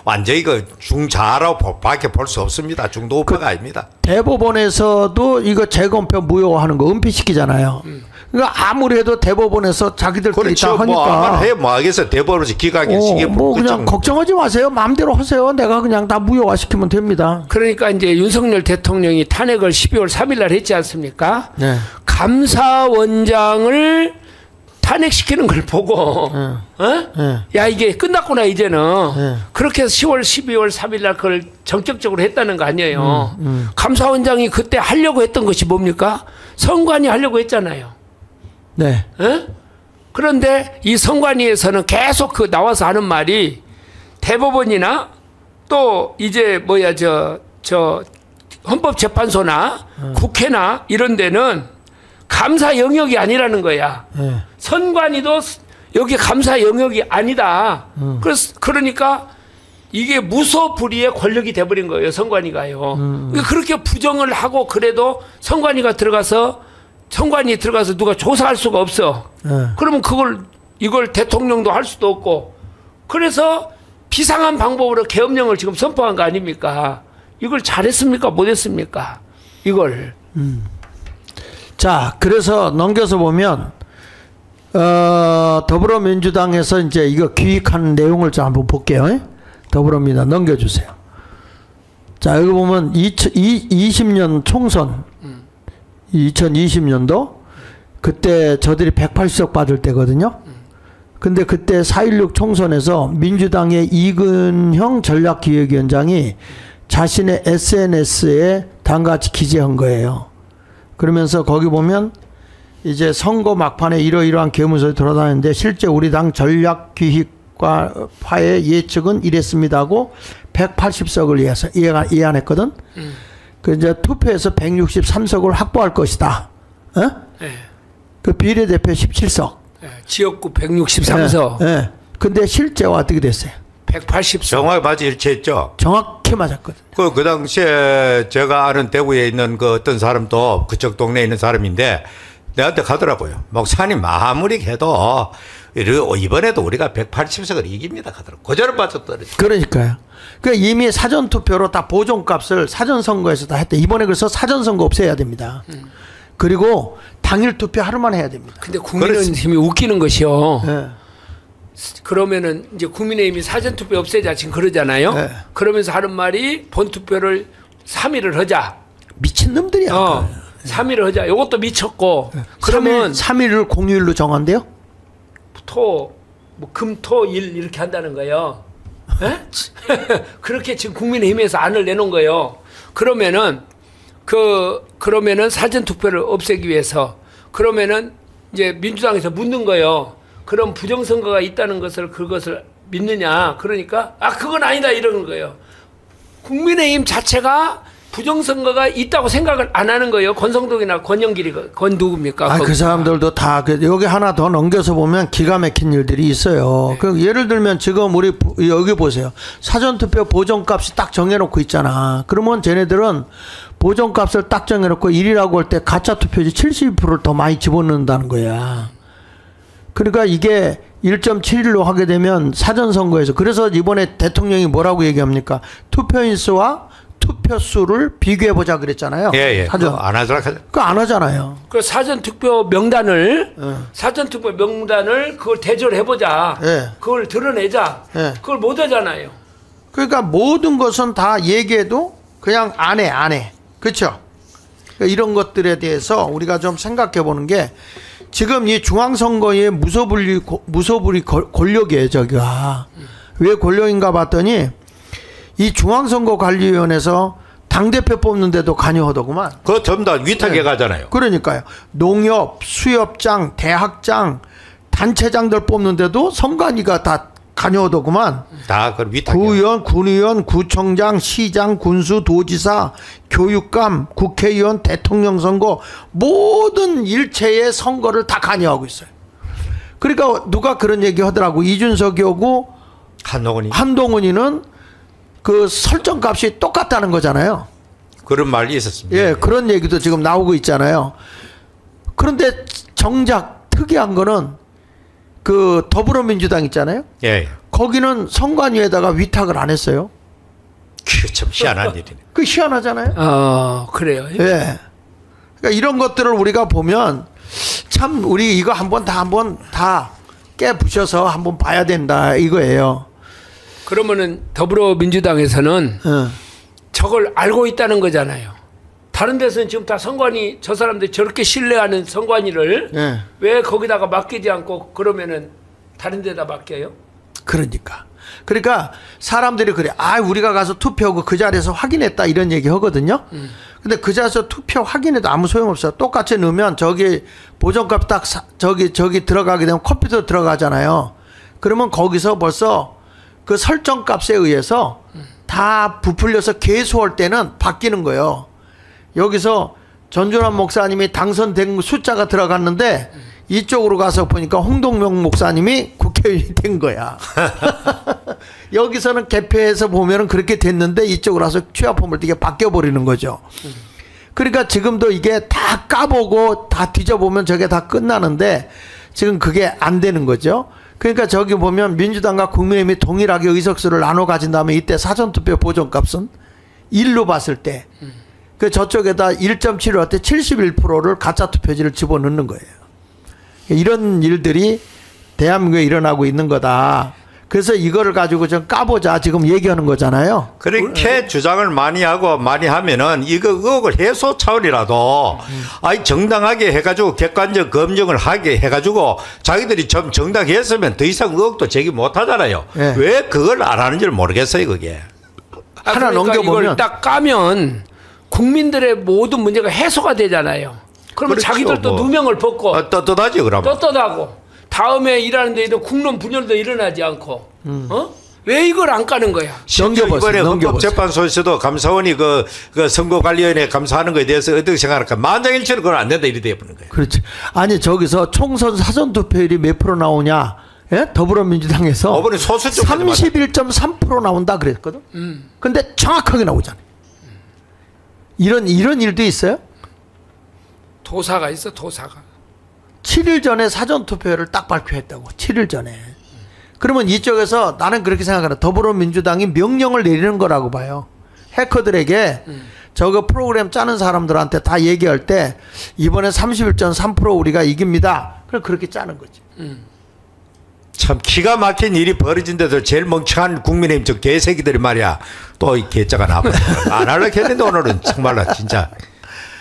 완전히 그 중자라고 밖에 볼 수 없습니다. 중도우파가 아닙니다. 대법원에서도 이거 재검표 무효하는 거 은폐시키잖아요. 그러니까 아무리 해도 대법원에서 자기들끼리 그렇죠. 다 하니까 뭐 하겠어. 대법원에서 기각이 시계 뭐 그냥 걱정하지 마세요. 마음대로 하세요. 내가 그냥 다 무효화시키면 됩니다. 그러니까 이제 윤석열 대통령이 탄핵을 12월 3일 날 했지 않습니까? 네. 감사원장을 탄핵시키는 걸 보고 야 이게 끝났구나 이제는 그렇게 해서 10월 12월 3일 날 그걸 전격적으로 했다는 거 아니에요. 감사원장이 그때 하려고 했던 것이 뭡니까? 선관위 하려고 했잖아요. 네. 그런데 이 선관위에서는 계속 그 나와서 하는 말이 대법원이나 또 이제 뭐야 저 헌법재판소나 국회나 이런 데는 감사 영역이 아니라는 거야. 선관위도 여기 감사 영역이 아니다. 그러니까 이게 무소불위의 권력이 돼버린 거예요. 선관위가요. 그렇게 부정을 하고 그래도 선관위 들어가서 누가 조사할 수가 없어. 그러면 이걸 대통령도 할 수도 없고. 그래서 비상한 방법으로 계엄령을 지금 선포한 거 아닙니까? 이걸 잘했습니까? 못했습니까? 이걸. 자, 그래서 넘겨서 보면 더불어민주당에서 이제 이거 기획하는 내용을 좀 한번 볼게요. 더불어민주당 넘겨주세요. 자, 여기 보면 2020년 총선 2020년도 그때 저들이 180석 받을 때거든요. 근데 그때 4.16 총선에서 민주당의 이근형 전략기획위원장이 자신의 SNS에 다음같이 기재한 거예요. 그러면서 거기 보면 이제 선거 막판에 이러이러한 계문서에 돌아다니는데 실제 우리 당 전략기획과의 예측은 이랬습니다 하고 180석을 예안했거든. 그 이제 투표에서 163석을 확보할 것이다. 네. 그 비례대표 17석. 지역구 163석. 네. 근데 실제와 어떻게 됐어요? 180석. 정확히 맞이 일치했죠. 정확히 맞았거든. 그 당시에 제가 아는 대구에 있는 그 어떤 사람도 그쪽 동네에 있는 사람인데 내한테 가더라고요. 목사님 아무리 해도 이번에도 우리가 180석을 이깁니다 하더라고요. 고전을 빠졌더라고요. 그러니까요. 그 이미 사전투표로 다 보존값을 사전선거에서 다 했대. 이번에 그래서 사전선거 없애야 됩니다. 그리고 당일 투표 하루만 해야 됩니다. 근데 국민의힘이 웃기는 것이요. 네. 그러면은 이제 국민의힘이 사전투표 없애자 지금 그러잖아요. 네. 그러면서 하는 말이 본투표를 3일을 하자. 미친놈들이야. 3일을 하자. 이것도 미쳤고. 그러면 3일을 공휴일로 정한대요? 금, 토, 일 이렇게 한다는 거예요. 그렇게 지금 국민의힘에서 안을 내놓은 거예요. 그러면은 사전 투표를 없애기 위해서 그러면은 이제 민주당에서 묻는 거예요. 그럼 부정선거가 있다는 그것을 믿느냐? 그러니까 그건 아니다 이러는 거예요. 국민의힘 자체가 부정선거가 있다고 생각을 안 하는 거예요. 권성동이나 권영길이 누굽니까? 그 사람들도 다 여기 하나 더 넘겨서 보면 기가 막힌 일들이 있어요. 그 예를 들면 지금 우리 여기 보세요. 사전투표 보존값이 딱 정해놓고 있잖아. 그러면 쟤네들은 보존값을 딱 정해놓고 1이라고 할 때 가짜투표지 72%를 더 많이 집어넣는다는 거야. 그러니까 이게 1.71로 하게 되면 사전선거에서 그래서 이번에 대통령이 뭐라고 얘기합니까? 투표인 수와 투표수를 비교해보자 그랬잖아요. 예. 사전. 안 하더라. 그거 안 하잖아요. 그 사전투표 명단을 그걸 대조를 해보자. 그걸 드러내자. 그걸 못 하잖아요. 그러니까 모든 것은 다 얘기해도 그냥 안 해. 그렇죠? 그러니까 이런 것들에 대해서 우리가 좀 생각해 보는 게 지금 이 중앙선거의 무소불위 권력이에요. 저기가. 왜 권력인가 봤더니 이 중앙선거관리위원회에서 당대표 뽑는데도 관여하더구만. 그거 전부 다 위탁해 가잖아요. 그러니까요. 농협, 수협장, 대학장, 단체장들 뽑는데도 선관위가 다 관여하더구만. 다 그 위탁. 구의원, 군의원, 구청장, 시장, 군수, 도지사, 교육감, 국회의원, 대통령 선거 모든 일체의 선거를 다 관여하고 있어요. 그러니까 누가 그런 얘기 하더라고. 이준석이 오고 한동훈이는 그 설정값이 똑같다는 거잖아요. 그런 말이 있었습니다. 예, 그런 얘기도 지금 나오고 있잖아요. 그런데 정작 특이한 거는 그 더불어민주당 있잖아요. 예. 거기는 선관위에다가 위탁을 안 했어요. 그게 참 희한한 일이네. 그 희한하잖아요. 그래요. 예. 그러니까 이런 것들을 우리가 보면 참 우리 이거 한번 다 깨부셔서 한번 봐야 된다 이거예요. 그러면은 더불어민주당에서는 저걸 알고 있다는 거잖아요. 다른 데서는 지금 다 선관위 저 사람들이 저렇게 신뢰하는 선관위를 왜 거기다가 맡기지 않고 그러면은 다른 데다 맡겨요? 그러니까 사람들이 그래. 우리가 가서 투표하고 그 자리에서 확인했다 이런 얘기 하거든요. 근데 그 자리에서 투표 확인해도 아무 소용없어요. 똑같이 넣으면 저기 보정값 딱 저기 들어가게 되면 컴퓨터 들어가잖아요. 그러면 거기서 벌써 그 설정값에 의해서 다 부풀려서 계수할 때는 바뀌는 거예요. 여기서 전준환 목사님이 당선된 숫자가 들어갔는데 이쪽으로 가서 보니까 홍동명 목사님이 국회의원이 된 거야. 여기서는 개표해서 보면은 그렇게 됐는데 이쪽으로 와서 취합하면 이게 바뀌어버리는 거죠. 그러니까 지금도 이게 다 까보고 다 뒤져보면 저게 다 끝나는데 지금 그게 안 되는 거죠. 그러니까 저기 보면 민주당과 국민의힘이 동일하게 의석수를 나눠 가진 다음에 이때 사전투표 보정값은 1로 봤을 때 그 저쪽에다 1.75할 때 71%를 가짜투표지를 집어넣는 거예요. 이런 일들이 대한민국에 일어나고 있는 거다. 그래서 이거를 가지고 좀 까보자 지금 얘기하는 거잖아요. 그렇게 주장을 많이 하고 많이 하면은 이거 의혹을 해소 차원이라도 정당하게 해가지고 객관적 검증을 하게 해가지고 자기들이 좀 정당했으면 더 이상 의혹도 제기 못 하잖아요. 네. 왜 그걸 안 하는지를 모르겠어요, 그게. 하나 그러니까 넘겨보면 이걸 딱 까면 국민들의 모든 문제가 해소가 되잖아요. 그러면 그렇죠, 자기들도 누명을 벗고 떳떳하지 그러면. 떳떳하고 다음에 일하는 데에도 국론 분열도 일어나지 않고 왜 이걸 안 까는 거야? 이번에 헌법재판소에서도 감사원이 그 선거관리위원회 감사하는 거에 대해서 어떻게 생각할까? 만장일치로 그건 안 된다 이렇게 되어버리는 거예요. 그렇지. 아니 저기서 총선 사전투표율이 몇 프로 나오냐? 예? 더불어민주당에서 31.3% 나온다 그랬거든. 근데 정확하게 나오잖아요. 이런 일도 있어요? 도사가 있어, 도사가. 7일 전에 사전투표를 딱 발표했다고. 7일 전에. 그러면 이쪽에서 나는 그렇게 생각하는 더불어민주당이 명령을 내리는 거라고 봐요. 해커들에게 저거 프로그램 짜는 사람들한테 다 얘기할 때 이번에 31.3% 우리가 이깁니다. 그럼 그렇게 짜는 거지. 참 기가 막힌 일이 벌어진데도 제일 멍청한 국민의힘 저 개새끼들이 말이야. 또 이 개짜가 나와버려. 안 하려고 했는데 오늘은 정말로 진짜.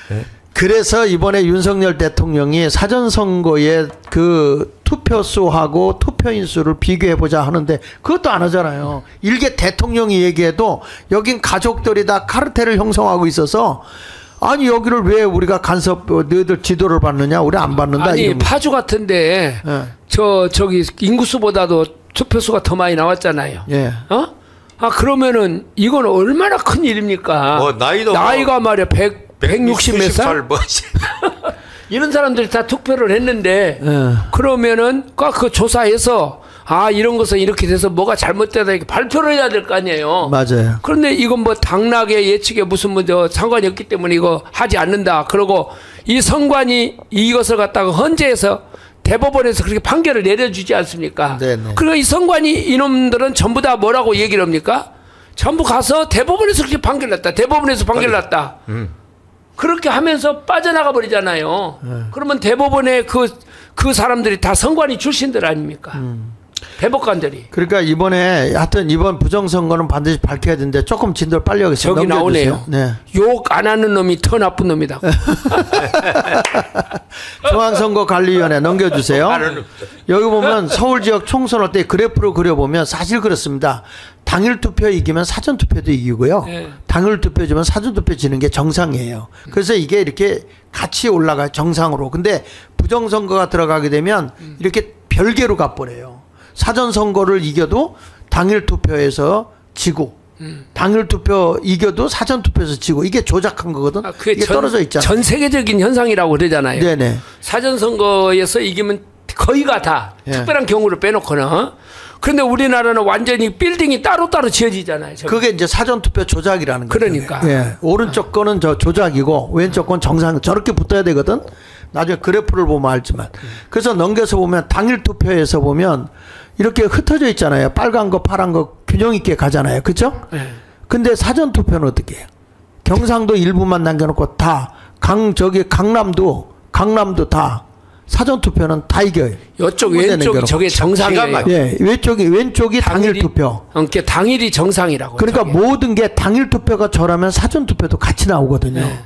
네? 그래서 이번에 윤석열 대통령이 사전선거에 그 투표수하고 투표인 수를 비교해보자 하는데 그것도 안 하잖아요. 일개 대통령이 얘기해도 여긴 가족들이 다 카르텔을 형성하고 있어서 아니 여기를 왜 우리가 간섭 너희들 지도를 받느냐 우리 안 받는다. 아니 이러면. 파주 같은데 네. 저기 인구수보다도 투표수가 더 많이 나왔잖아요. 예. 그러면은 이건 얼마나 큰 일입니까? 나이가 말이야 160 몇 살? 이런 사람들이 다 투표를 했는데 그러면은 그 조사해서 이런 것은 이렇게 돼서 뭐가 잘못되다 이렇게 발표를 해야 될 거 아니에요. 맞아요. 그런데 이건 뭐 당락에 예측에 무슨 상관이 없기 때문에 이거 하지 않는다. 그러고 이 선관위 이것을 갖다가 헌재에서 대법원에서 그렇게 판결을 내려주지 않습니까? 네네. 그리고 이 선관위 이놈들은 전부 다 뭐라고 얘기를 합니까? 전부 가서 대법원에서 그렇게 판결 났다. 대법원에서 판결 났다. 그렇게 하면서 빠져나가 버리잖아요. 그러면 대법원에 그 사람들이 다 선관위 출신들 아닙니까? 대법관들이. 그러니까 이번에 하여튼 이번 부정선거는 반드시 밝혀야 되는데 조금 진도를 빨리 하겠습니다. 저기 나오네요. 네. 욕 안 하는 놈이 더 나쁜 놈이다. 중앙선거관리위원회 넘겨주세요. 여기 보면 서울 지역 총선할 때 그래프로 그려보면 사실 그렇습니다. 당일 투표 이기면 사전 투표도 이기고요. 네. 당일 투표 지면 사전 투표 지는 게 정상이에요. 그래서 이게 이렇게 같이 올라가요. 정상으로. 근데 부정선거가 들어가게 되면 이렇게 별개로 가버려요. 사전 선거를 이겨도 당일 투표에서 지고 당일 투표 이겨도 사전 투표에서 지고 이게 조작한 거거든. 이게 떨어져 있잖아요. 전 세계적인 현상이라고 그러잖아요. 네네. 사전 선거에서 이기면 거의가 다 예. 특별한 경우를 빼놓고는. 그런데 우리나라는 완전히 빌딩이 따로따로 지어지잖아요. 저기. 그게 이제 사전 투표 조작이라는 거죠. 그러니까. 예. 오른쪽 거는 저 조작이고 왼쪽 건 정상 저렇게 붙어야 되거든. 나중에 그래프를 보면 알지만. 그래서 넘겨서 보면 당일 투표에서 보면 이렇게 흩어져 있잖아요. 빨간 거 파란 거 균형 있게 가잖아요. 그렇죠? 네. 근데 사전 투표는 어떻게 해요? 경상도 일부만 남겨놓고 다 강남도 다 사전 투표는 다 이겨요. 이쪽 왼쪽이 저게 정상이에요. 예, 왼쪽이 당일 투표. 그러니까 당일이 정상이라고. 그러니까 저게. 모든 게 당일 투표가 저라면 사전 투표도 같이 나오거든요. 네.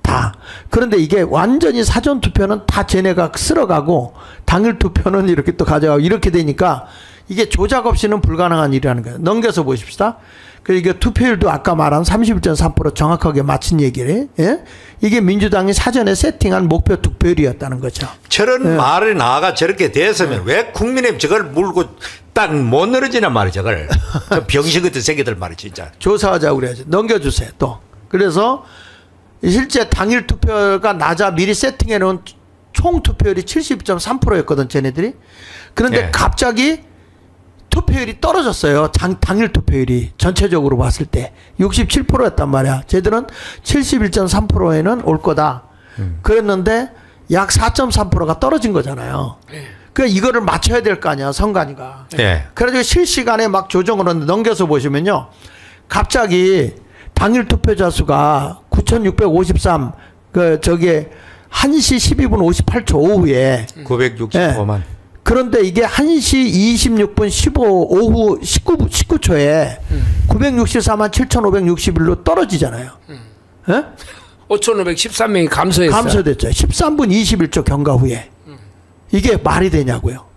다. 그런데 이게 완전히 사전 투표는 다 쟤네가 쓸어가고 당일 투표는 이렇게 또 가져가고 이렇게 되니까 이게 조작 없이는 불가능한 일이라는 거예요. 넘겨서 보십시다. 이게 투표율도 아까 말한 31.3% 정확하게 맞춘 얘기를. 예? 이게 민주당이 사전에 세팅한 목표 득표율이었다는 거죠. 저런 말이 나가 저렇게 됐으면 왜 국민의힘 저걸 물고 딱 못 늘어지냐 말이야 저걸. 저 병신 같은 새끼들 말이 진짜. 조사하자고 그래야지. 넘겨주세요 또. 그래서 실제 당일 투표가 낮아 미리 세팅해 놓은 총 투표율이 70.3%였거든 쟤네들이. 그런데 갑자기 투표율이 떨어졌어요. 당일 투표율이 전체적으로 봤을 때 67%였단 말이야. 쟤들은 71.3%에는 올 거다. 그랬는데 약 4.3%가 떨어진 거잖아요. 그러니까 이거를 맞춰야 될 거 아니야 선관위가. 그래가지고 실시간에 막 조정을 하는데 넘겨서 보시면요. 갑자기 당일 투표자 수가 9,653 저게 1시 12분 58초 오후에 965만. 그런데 이게 1시 26분 오후 19초에 964만 7,561로 떨어지잖아요. 예? 5,513명이 감소했어요. 감소됐죠. 13분 21초 경과 후에. 이게 말이 되냐고요.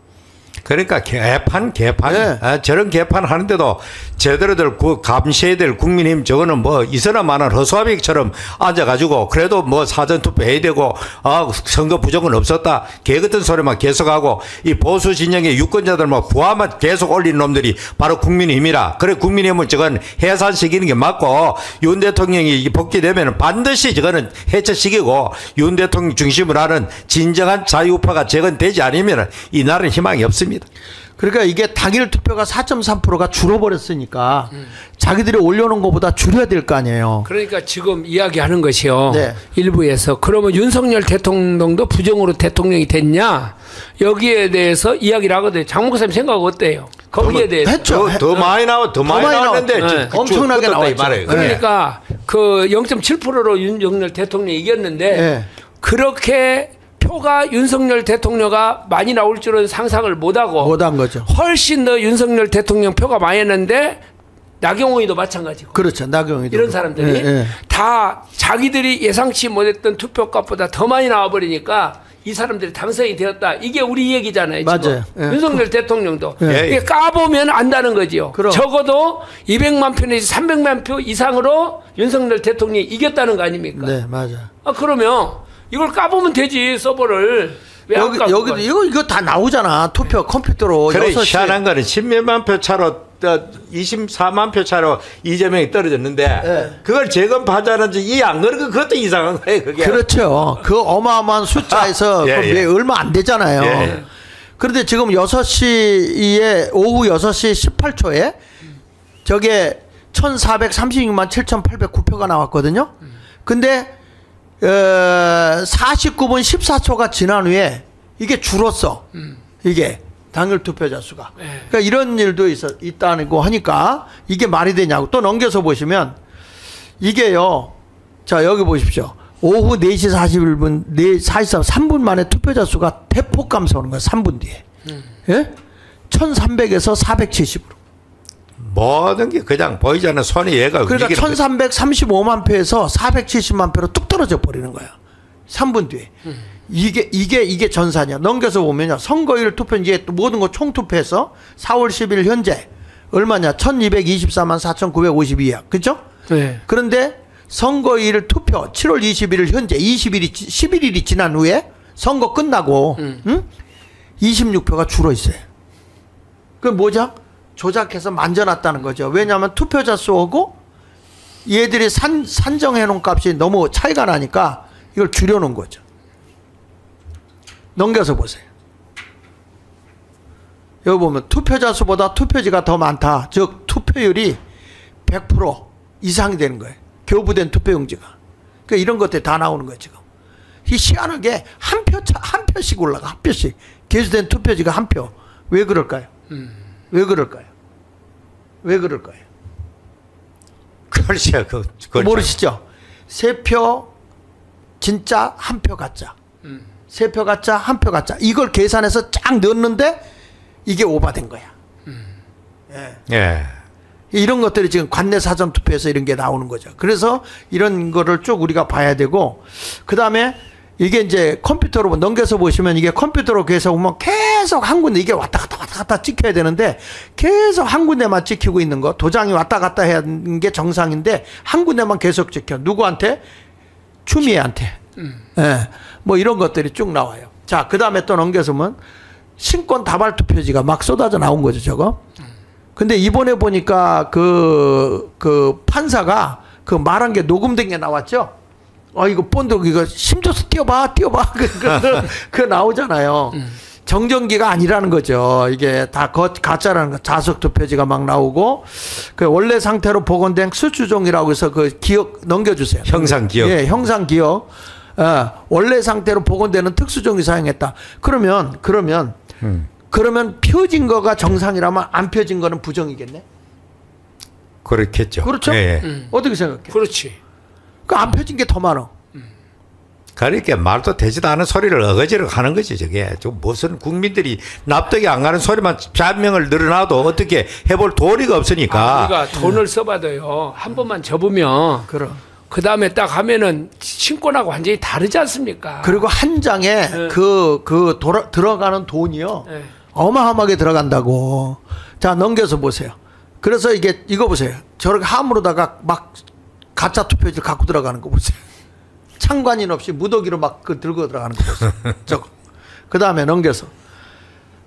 그러니까 개판 네. 저런 개판 하는데도 제대로들 감시해야 될 국민의힘 저거는 뭐 이서나마나 허수아비처럼 앉아가지고 그래도 뭐 사전투표 해야 되고 선거 부정은 없었다 개 같은 소리만 계속하고 이 보수 진영의 유권자들만 부하만 계속 올린 놈들이 바로 국민의힘이라. 그래 국민의힘은 저건 해산시키는 게 맞고 윤 대통령이 복귀되면 반드시 저거는 해체시키고 윤 대통령 중심으로 하는 진정한 자유우파가 재건되지 않으면 이 나라는 희망이 없습니다. 그러니까 이게 당일 투표가 4.3%가 줄어버렸으니까 자기들이 올려놓은 것보다 줄여야 될 거 아니에요. 그러니까 지금 이야기하는 것이요. 네. 일부에서 그러면 윤석열 대통령도 부정으로 대통령이 됐냐? 여기에 대해서 이야기를 하거든요. 장 목사님 생각 어때요? 거기에 대해서. 했죠. 더 많이 나왔는데 엄청나게 나왔죠. 그러니까 그 0.7%로 윤석열 대통령이 이겼는데 그렇게 표가 윤석열 대통령가 많이 나올 줄은 상상을 못한 거죠. 훨씬 더 윤석열 대통령 표가 많이 했는데 나경원이도 마찬가지고. 그렇죠. 나경원이도. 이런 사람들이 다 자기들이 예상치 못했던 투표값보다 더 많이 나와버리니까 이 사람들이 당선이 되었다. 이게 우리 얘기잖아요. 맞아요. 윤석열 대통령도. 이게 까보면 안다는 거지요. 그럼. 적어도 200만 표 내지 300만 표 이상으로 윤석열 대통령이 이겼다는 거 아닙니까? 네, 맞아. 그러면 이걸 까보면 되지 서버를. 왜 여기도 이거 다 나오잖아. 투표 컴퓨터로. 그래 희한한 거는 10몇만 표 차로 24만 표 차로 이재명이 떨어졌는데 그걸 재검하자는 이안 그런 거 그것도 이상한 거예요. 그게. 그렇죠. 그 어마어마한 숫자에서 얼마 안 되잖아요. 그런데 지금 6시에 오후 6시 18초에 저게 1,436만 7,809표가 나왔거든요. 근데 49분 14초가 지난 후에 이게 줄었어. 이게 당일 투표자 수가. 그러니까 이런 일도 있다고 하니까 이게 말이 되냐고. 또 넘겨서 보시면 이게요. 자, 여기 보십시오. 오후 4시 41분, 43, 3분 만에 투표자 수가 대폭 감소하는 거예요. 3분 뒤에. 예? 1300에서 470으로. 모든 게 그냥 보이지 않는 손이 얘가 그러니까 1335만 표에서 470만 표로 뚝 떨어져 버리는 거예요. 3분 뒤에. 이게 전산이야. 넘겨서 보면요. 선거일 투표 이제 모든 거 총투표해서 4월 10일 현재 얼마냐? 1224만 4,952야. 그죠? 네. 그런데 선거일 투표 7월 21일 현재 11일이 지난 후에 선거 끝나고 26표가 줄어 있어요. 그 뭐죠? 조작해서 만져놨다는 거죠. 왜냐하면 투표자 수하고 얘들이 산정해 놓은 값이 너무 차이가 나니까 이걸 줄여놓은 거죠. 넘겨서 보세요. 여기 보면 투표자 수보다 투표지가 더 많다. 즉 투표율이 100% 이상이 되는 거예요. 교부된 투표용지가. 그러니까 이런 것들이 다 나오는 거예요 지금. 이 희한하게 한 표씩 올라가. 한 표씩. 개수된 투표지가 한 표. 왜 그럴까요? 왜 그럴까요? 왜 그럴까요? 글쎄요. 모르시죠? 3표 진짜, 1표 가짜. 3표 가짜, 1표 가짜. 이걸 계산해서 쫙 넣었는데 이게 오바된 거야. 예. 예. 이런 것들이 지금 관내 사전 투표에서 이런 게 나오는 거죠. 그래서 이런 거를 쭉 우리가 봐야 되고, 그 다음에 이게 이제 컴퓨터로 넘겨서 보시면 이게 컴퓨터로 계속 보면 계속 한 군데 이게 왔다 갔다 찍혀야 되는데 계속 한 군데만 찍히고 있는 거. 도장이 왔다 갔다 해야 하는 게 정상인데 한 군데만 계속 찍혀. 누구한테? 추미애한테. 예. 뭐 이런 것들이 쭉 나와요. 자, 그 다음에 또 넘겨서 보면 신권 다발 투표지가 막 쏟아져 나온 거죠, 저거. 근데 이번에 보니까 그 판사가 그 말한 게 녹음된 게 나왔죠? 이거 본드, 이거 심줘서 띄워봐. 그거 나오잖아요. 정전기가 아니라는 거죠. 이게 다 가짜라는 거. 자석 투표지가 막 나오고, 그 원래 상태로 복원된 수주종이라고 해서 그 기억 넘겨주세요. 형상 기억. 예, 형상 기억. 원래 상태로 복원되는 특수종이 사용했다. 그러면 펴진 거가 정상이라면 안 펴진 거는 부정이겠네? 그렇겠죠. 그렇죠? 예. 어떻게 생각해? 그렇지. 그 안 펴진 게 더 많아. 그러니까 말도 되지도 않은 소리를 어거지로 하는 거지, 저게. 좀 무슨 국민들이 납득이 안 가는 소리만 잔명을 늘어놔도 어떻게 해볼 도리가 없으니까. 우리가 돈을 써봐도요, 한 번만 접으면. 그럼. 그 다음에 딱 하면은 신권하고 완전히 다르지 않습니까? 그리고 한 장에 들어가는 돈이요. 네. 어마어마하게 들어간다고. 자, 넘겨서 보세요. 그래서 이거 보세요. 저렇게 함으로다가 막 가짜 투표지를 갖고 들어가는 거 보세요. 창관인 없이 무더기로 막 들고 들어가는 거 보세요. 저거. 그 다음에 넘겨서.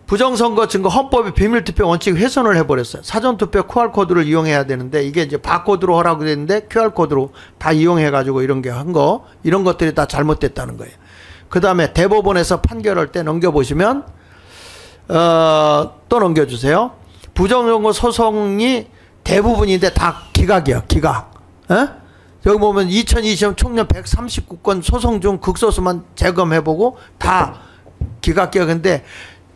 부정선거 증거 헌법의 비밀투표 원칙 훼손을 해버렸어요. 사전투표 QR코드를 이용해야 되는데 이게 이제 바코드로 하라고 되는데 QR코드로 다 이용해가지고 이런 게 한 거, 이런 것들이 다 잘못됐다는 거예요. 그 다음에 대법원에서 판결할 때 넘겨보시면, 또 넘겨주세요. 부정선거 소송이 대부분인데 다 기각이에요. 기각. 여기 보면 2020년 총련 139건 소송 중 극소수만 재검해보고 다 기각기각인데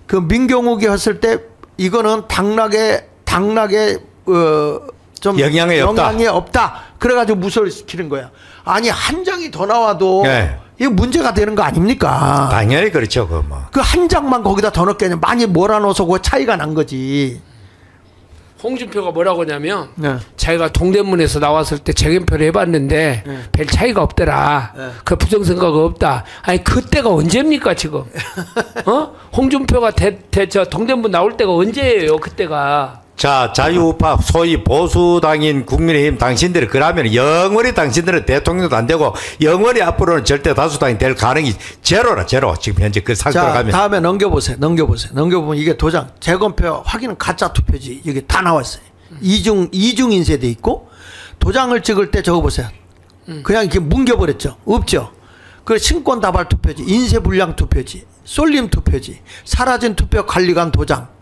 그 민경욱이 했을 때 이거는 당락에 좀 영향이 없다. 그래가지고 무소를 시키는 거야. 아니 한 장이 더 나와도 네. 이거 문제가 되는 거 아닙니까? 당연히 그렇죠, 그 뭐. 그 한 장만 거기다 더 넣게 많이 몰아넣어서 그 차이가 난 거지. 홍준표가 뭐라고 하냐면 네. 자기가 동대문에서 나왔을 때 재검표를 해봤는데 별 차이가 없더라. 그 부정선거가 없다. 아니 그때가 언제입니까 지금? 홍준표가 저 동대문 나올 때가 언제예요? 그때가. 자, 자유우파 소위 보수당인 국민의힘 당신들이 그러면 영원히 당신들은 대통령도 안 되고 영원히 앞으로는 절대 다수당이 될 가능이 제로라, 제로. 지금 현재 그 상태로 가면. 다음에 넘겨보세요. 넘겨보면 이게 도장, 재검표 확인은 가짜 투표지. 여기 다 나와 있어요. 이중 인쇄돼 있고 도장을 찍을 때 저거 보세요. 그냥 이렇게 뭉겨버렸죠. 없죠. 그 신권 다발 투표지, 인쇄 불량 투표지, 쏠림 투표지, 사라진 투표 관리관 도장.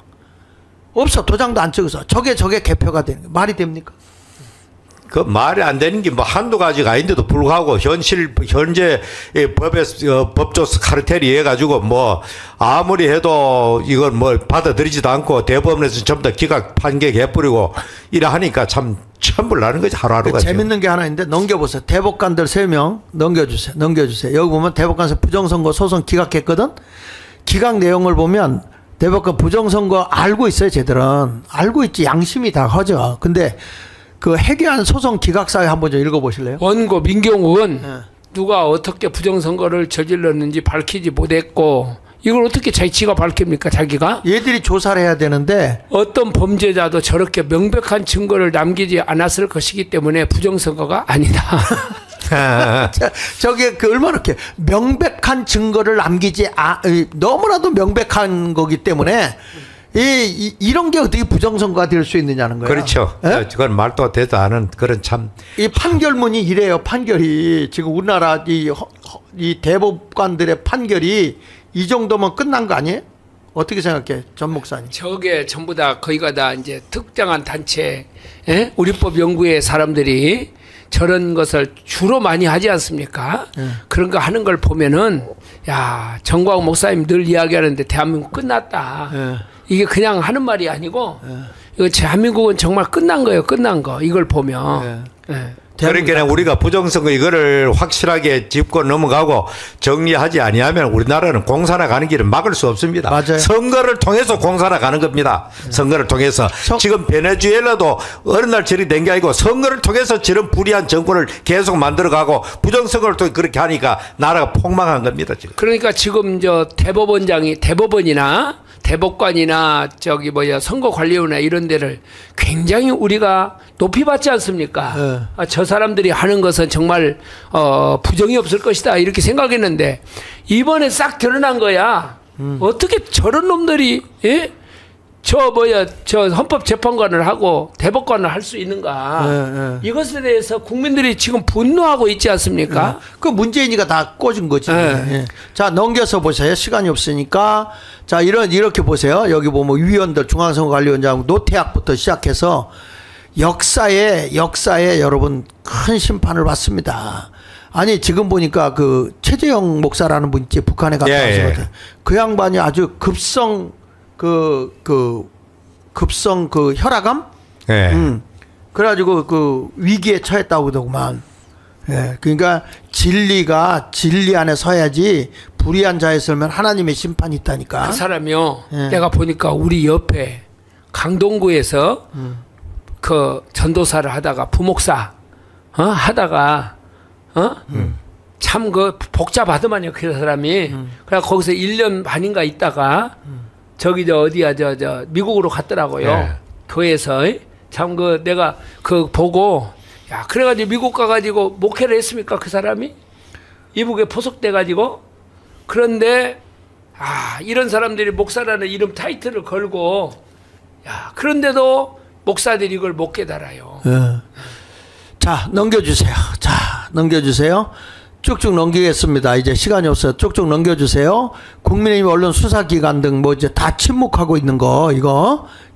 없어. 도장도 안 찍어서. 저게 개표가 되는 거. 말이 됩니까? 그 말이 안 되는 게 뭐 한두 가지가 아닌데도 불구하고 현재 법조 카르텔이 해가지고 뭐 아무리 해도 이건 뭐 받아들이지도 않고 대법원에서 전부 다 기각 판결해버리고 이래 하니까 참 천불 나는 거지, 하루하루가. 재밌는 게 하나 있는데 넘겨보세요. 대법관들 3명 넘겨주세요. 여기 보면 대법관에서 부정선거 소송 기각했거든. 기각 내용을 보면 대법관 부정선거 알고 있어요. 쟤들은 알고 있지. 양심이 다 허져. 근데 그 해결한 소송 기각사유 한번 좀 읽어보실래요? 원고 민경욱은 누가 어떻게 부정선거를 저질렀는지 밝히지 못했고 이걸 어떻게 지가 밝힙니까, 자기가? 얘들이 조사를 해야 되는데 어떤 범죄자도 저렇게 명백한 증거를 남기지 않았을 것이기 때문에 부정선거가 아니다. 저게 그 얼마나 이렇게 명백한 증거를 남기지 너무나도 명백한 거기 때문에 이런 게 어떻게 부정선거가 될 수 있느냐는 거예요. 그렇죠. 그건 말도 되도 않은 그런 참. 이 판결문이 이래요. 판결이 지금 우리나라 이 대법관들의 판결이 이 정도면 끝난 거 아니에요? 어떻게 생각해, 전 목사님? 저게 전부 다 거기가 다 이제 특정한 단체, 우리법 연구회 사람들이 저런 것을 주로 많이 하지 않습니까? 그런 거 하는 걸 보면은 야, 정광 목사님 늘 이야기하는데 대한민국 끝났다. 이게 그냥 하는 말이 아니고 이거 대한민국은 정말 끝난 거예요. 끝난 거. 이걸 보면. 그러니까 우리가 부정선거 이거를 확실하게 짚고 넘어가고 정리하지 아니하면 우리나라는 공산화 가는 길을 막을 수 없습니다. 맞아요. 선거를 통해서 공산화 가는 겁니다. 선거를 통해서. 지금 베네수엘라도 어느 날 저리 된 게 아니고 선거를 통해서 저런 불의한 정권을 계속 만들어가고 부정선거를 통해 그렇게 하니까 나라가 폭망한 겁니다. 지금. 그러니까 지금 저 대법원이나 대법관이나 저기 선거관리위원회 이런 데를 굉장히 우리가 높이 받지 않습니까? 저 사람들이 하는 것은 정말 부정이 없을 것이다 이렇게 생각했는데 이번에 싹 드러난 거야. 어떻게 저런 놈들이 저 헌법재판관을 하고 대법관을 할 수 있는가? 이것에 대해서 국민들이 지금 분노하고 있지 않습니까? 그 문재인이가 다 꽂은 거지. 자, 넘겨서 보세요. 시간이 없으니까. 자, 이렇게 보세요. 여기 보면 위원들, 중앙선거관리위원장 노태악부터 시작해서 역사에 여러분 큰 심판을 받습니다. 아니, 지금 보니까 그 최재형 목사라는 분 있지, 북한에 갔다 와서 그 양반이 아주 급성 혈압암? 그래가지고 그 위기에 처했다고 그러더구만. 그러니까 진리 안에 서야지 불의한 자에 서면 하나님의 심판이 있다니까. 그 사람이요. 내가 보니까 우리 옆에 강동구에서 그 전도사를 하다가 부목사 하다가 참 그 복잡하더만요. 그 사람이. 그래 거기서 1년 반인가 있다가 저기 어디야 저 미국으로 갔더라고요. 교회에서 참 그 내가 그 보고 야 그래가지고 미국 가가지고 목회를 했습니까 그 사람이 이북에 포석돼가지고 그런데 이런 사람들이 목사라는 이름 타이틀을 걸고 야 그런데도 목사들이 이걸 못 깨달아요. 자 넘겨주세요. 쭉쭉 넘기겠습니다. 이제 시간이 없어요. 쭉쭉 넘겨주세요. 국민의힘 언론 수사기관 등 이제 다 침묵하고 있는 거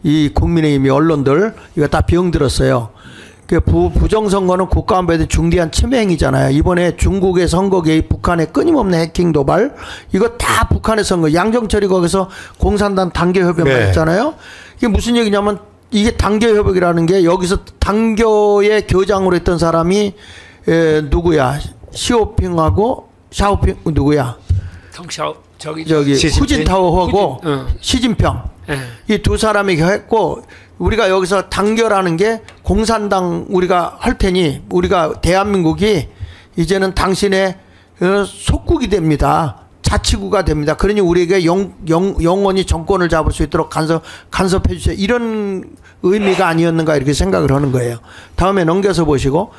이 국민의힘이 언론들 이거 다 병들었어요. 그 부정선거는 국가안보에 중대한 침해 행위잖아요. 이번에 중국의 선거 개입, 북한의 끊임없는 해킹 도발 이거 다 북한의 선거 양정철이 거기서 공산당 단계협약만 했잖아요. 이게 무슨 얘기냐면 이게 단계협약이라는 게 여기서 단교의 교장으로 했던 사람이 누구야? 시오핑하고 샤오핑 누구야? 저기 후진타오하고 시진평 이 두 사람이 했고 우리가 여기서 단결하는 게 공산당 우리가 할 테니 우리가 대한민국이 이제는 당신의 속국이 됩니다. 자치구가 됩니다. 그러니 우리에게 영원히 정권을 잡을 수 있도록 간섭해 주세요. 이런 의미가 아니었는가 이렇게 생각을 하는 거예요. 다음에 넘겨서 보시고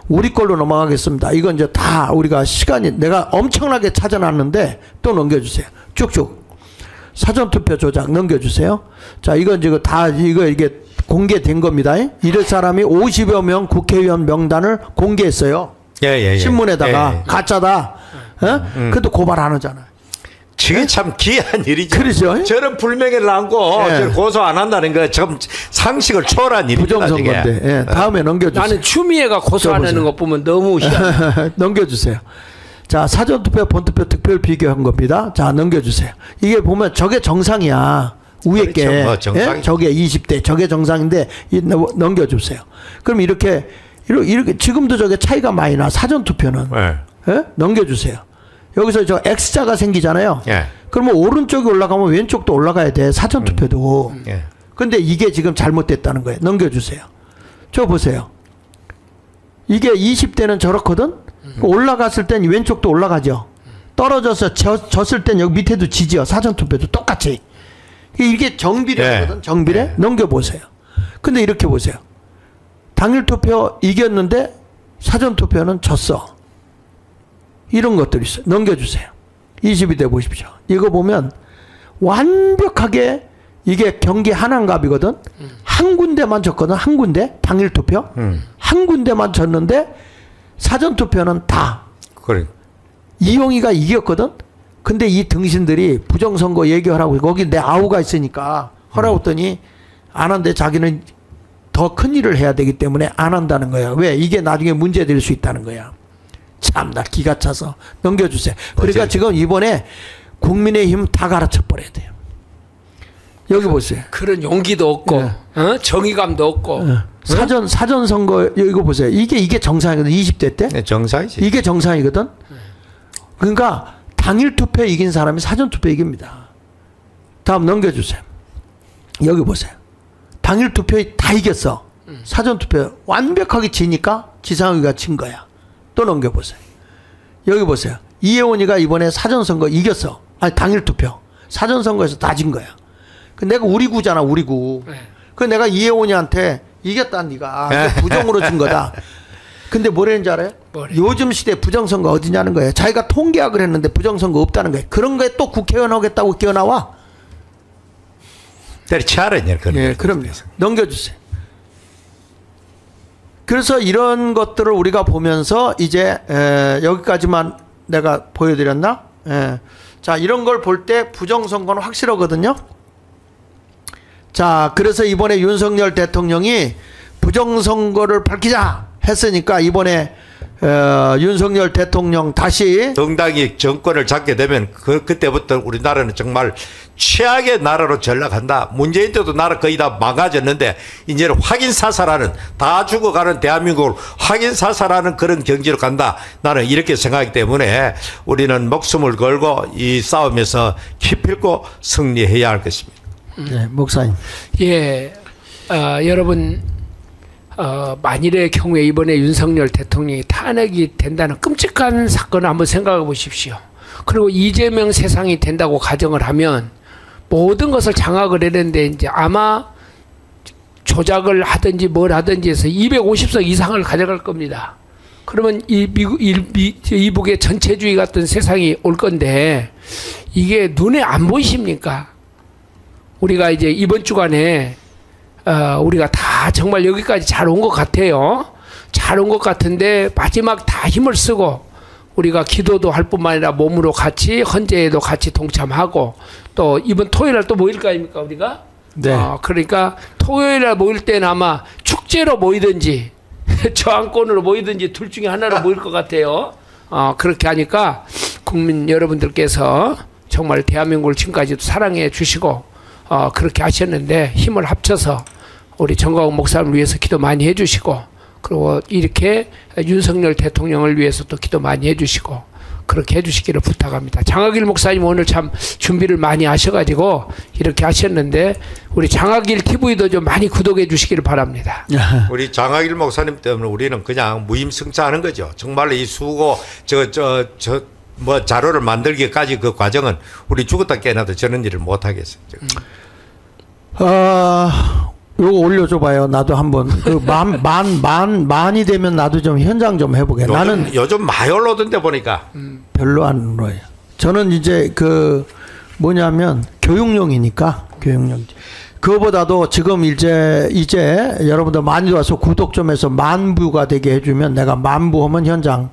우리 걸로 넘어가겠습니다. 이건 이제 다 우리가 시간이 내가 엄청나게 찾아놨는데 또 넘겨주세요. 쭉쭉 사전투표 조작 넘겨주세요. 자 이건 지금 다 이게 공개된 겁니다. 이럴 사람이 50여 명 국회의원 명단을 공개했어요. 신문에다가 가짜다. 그래도 고발 안 하잖아요. 저게 참 기이한 일이죠. 그렇죠. 저런 불명예를 안고 고소 안 한다는 거 참 상식을 초월한 일입니다. 부정선거인데. 다음에 넘겨주세요. 나는 추미애가 고소 안 하는 거 보면 너무 희한해. 넘겨주세요. 자 사전투표 본투표 특별 비교한 겁니다. 자 넘겨주세요. 이게 보면 저게 정상이야. 위에 게 저게 20대 저게 정상인데 넘겨주세요. 그럼 이렇게 지금도 저게 차이가 많이 나. 사전투표는 넘겨주세요. 여기서 저 X자가 생기잖아요. 그러면 오른쪽이 올라가면 왼쪽도 올라가야 돼. 사전투표도. 근데 이게 지금 잘못됐다는 거예요. 넘겨주세요. 저 보세요. 이게 20대는 저렇거든. 올라갔을 땐 왼쪽도 올라가죠. 떨어져서 졌을 땐 여기 밑에도 지지요. 사전투표도 똑같이. 이게 정비례거든. 정비례. 넘겨보세요. 근데 이렇게 보세요. 당일투표 이겼는데 사전투표는 졌어. 이런 것들이 있어요. 넘겨주세요. 22대 보십시오. 이거 보면 완벽하게 이게 경기 한안갑이거든. 한 군데만 졌거든. 한 군데. 당일투표. 한 군데만 졌는데 사전투표는 다. 그래. 이용희가 이겼거든. 근데 이 등신들이 부정선거 얘기하라고 거기 내 아우가 있으니까 하라고 했더니 안 한대. 자기는 더 큰 일을 해야 되기 때문에 안 한다는 거야. 왜? 이게 나중에 문제될 수 있다는 거야. 참나 기가 차서 넘겨주세요. 그러니까 지금 이번에 국민의힘 다 가르쳐 버려야 돼요. 여기 보세요. 그런 용기도 없고 정의감도 없고 사전 선거 이거 보세요. 이게 정상이거든. 20대 때. 네, 정상이지. 이게 정상이거든. 그러니까 당일 투표 이긴 사람이 사전 투표 이깁니다. 다음 넘겨주세요. 여기 보세요. 당일 투표 다 이겼어. 사전 투표 완벽하게 지니까 지상위가 진 거야. 또 넘겨보세요. 여기 보세요. 이혜원이가 이번에 사전선거 이겼어. 아니 당일 투표. 사전선거에서 다 진 거야. 그 내가 우리 구잖아. 우리 구. 그 내가 이혜원이한테 이겼다 네가. 부정으로 진 거다. 근데 뭐라는지 알아요? 요즘 시대 부정선거 어디냐는 거예요. 자기가 통계학을 했는데 부정선거 없다는 거예요. 그런 거에 또 국회의원 하겠다고 끼어나와. 때려치아라. 예, 그럼요. 넘겨주세요. 그래서 이런 것들을 우리가 보면서 이제 여기까지만 내가 보여드렸나? 자, 이런 걸 볼 때 부정선거는 확실하거든요. 자, 그래서 이번에 윤석열 대통령이 부정선거를 밝히자 했으니까 이번에 윤석열 대통령 다시 정당이 정권을 잡게 되면 그때부터 우리나라는 정말 최악의 나라로 전락한다. 문재인 때도 나라 거의 다 망가졌는데 이제는 확인사살하는 다 죽어가는 대한민국을 확인사살하는 그런 경지로 간다. 나는 이렇게 생각하기 때문에 우리는 목숨을 걸고 이 싸움에서 기필코 승리해야 할 것입니다. 네, 목사님. 예, 여러분 만일의 경우에 이번에 윤석열 대통령이 탄핵이 된다는 끔찍한 사건을 한번 생각해 보십시오. 그리고 이재명 세상이 된다고 가정을 하면 모든 것을 장악을 했는데 이제 아마 조작을 하든지 뭘 하든지 해서 250석 이상을 가져갈 겁니다. 그러면 이북의 전체주의 같은 세상이 올 건데 이게 눈에 안 보이십니까? 우리가 이제 이번 주간에 우리가 다 정말 여기까지 잘 온 것 같아요. 잘 온 것 같은데 마지막 다 힘을 쓰고 우리가 기도도 할 뿐만 아니라 몸으로 같이 헌재에도 같이 동참하고 또 이번 토요일날 또 모일 거 아닙니까 우리가? 네. 그러니까 토요일날 모일 때는 아마 축제로 모이든지 저항권으로 모이든지 둘 중에 하나로 모일 것 같아요. 그렇게 하니까 국민 여러분들께서 정말 대한민국을 지금까지도 사랑해 주시고 그렇게 하셨는데 힘을 합쳐서 우리 정광훈 목사님을 위해서 기도 많이 해주시고 그리고 이렇게 윤석열 대통령을 위해서 또 기도 많이 해주시고 그렇게 해주시기를 부탁합니다. 장학일 목사님 오늘 참 준비를 많이 하셔가지고 이렇게 하셨는데 우리 장학일 TV도 좀 많이 구독해 주시기를 바랍니다. 우리 장학일 목사님 때문에 우리는 그냥 무임승차하는 거죠. 정말 이 수고 뭐 자료를 만들기까지 그 과정은 우리 죽었다 깨어나도 저런 일을 못 하겠어요. 요거 올려줘봐요. 나도 한번 그 만이 되면 나도 좀 현장 좀 해보게. 나는 요즘 많이 올라오던데 보니까 별로 안 올라요. 저는 이제 그 뭐냐면 교육용이니까 교육용. 그거보다도 지금 이제 여러분들 많이 와서 구독 좀 해서 10,000뷰가 되게 해주면 내가 10,000뷰 하면 현장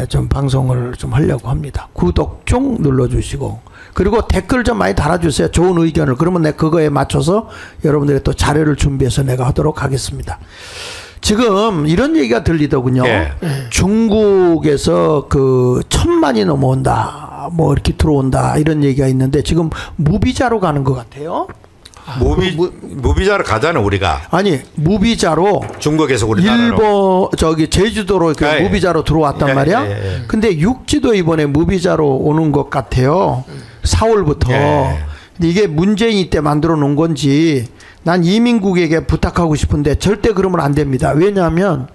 좀 방송을 좀 하려고 합니다. 구독 쭉 눌러주시고. 그리고 댓글 좀 많이 달아주세요. 좋은 의견을. 그러면 내가 그거에 맞춰서 여러분들의 또 자료를 준비해서 내가 하도록 하겠습니다. 지금 이런 얘기가 들리더군요. 네. 중국에서 그 1,000만이 넘어온다. 뭐 이렇게 들어온다. 이런 얘기가 있는데 지금 무비자로 가는 것 같아요. 무비자로 가자는 우리가. 아니 무비자로 중국에서 우리나라로. 일본 제주도로 무비자로 들어왔단 말이야. 근데 육지도 이번에 무비자로 오는 것 같아요. 4월부터. 근데 이게 문재인이 때 만들어 놓은 건지 난 이민국에게 부탁하고 싶은데 절대 그러면 안 됩니다. 왜냐하면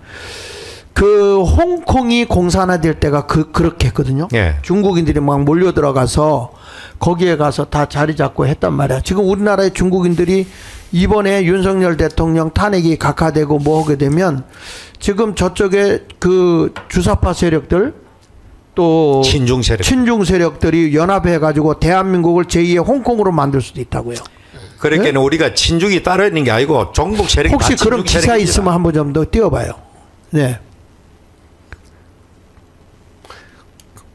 그 홍콩이 공산화될 때가 그렇게 했거든요. 예. 중국인들이 막 몰려 들어가서 거기에 가서 다 자리 잡고 했단 말이야. 지금 우리나라의 중국인들이 이번에 윤석열 대통령 탄핵이 각하되고 뭐 하게 되면 지금 저쪽에 그 주사파 세력들 또 친중 세력들이 연합해 가지고 대한민국을 제2의 홍콩으로 만들 수도 있다고요. 그러니까 네? 우리가 친중이 따로 있는 게 아니고 종북 세력이 혹시 그런 기사 세력입니다. 있으면 한번 좀 더 띄워봐요. 네.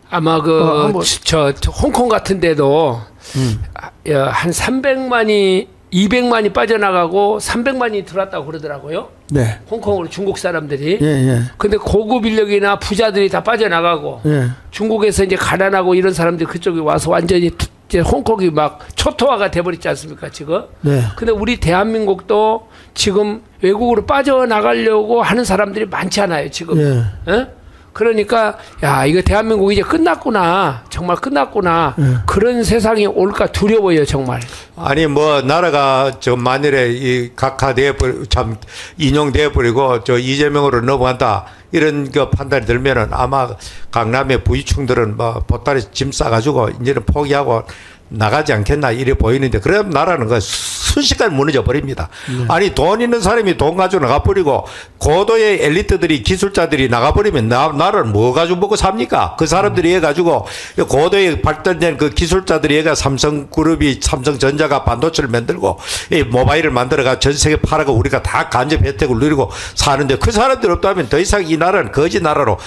아마 저 홍콩 같은 데도 한 300만이 200만이 빠져나가고 300만이 들어왔다고 그러더라고요. 네. 홍콩으로 중국 사람들이. 예, 예. 근데 고급 인력이나 부자들이 다 빠져나가고 예. 중국에서 이제 가난하고 이런 사람들이 그쪽에 와서 완전히 이제 홍콩이 막 초토화가 돼버렸지 않습니까 지금? 네. 근데 우리 대한민국도 지금 외국으로 빠져나가려고 하는 사람들이 많지 않아요 지금. 예. 에? 그러니까 야 이거 대한민국 이제 끝났구나 정말 끝났구나 그런 세상이 올까 두려워요 정말. 아니 뭐 나라가 저 만일에 이 각하되어 참 인용되어 버리고 저 이재명으로 넘어간다 이런 그 판단이 들면은 아마 강남의 부유층들은 뭐 보따리 짐 싸가지고 이제는 포기하고 나가지 않겠나 이래 보이는데 그럼 나라는 그 순식간에 무너져 버립니다. 아니 돈 있는 사람이 돈 가지고 나가버리고 고도의 엘리트들이 기술자들이 나가버리면 나라는 뭐 가지고 먹고 삽니까? 그 사람들이 해가지고 고도의 발전된 그 기술자들이 해가 삼성그룹이 삼성전자가 반도체를 만들고 이 모바일을 만들어가 전 세계 팔아가 우리가 다 간접 혜택을 누리고 사는데 그 사람들 없다면 더 이상 이 나라는 거지 나라로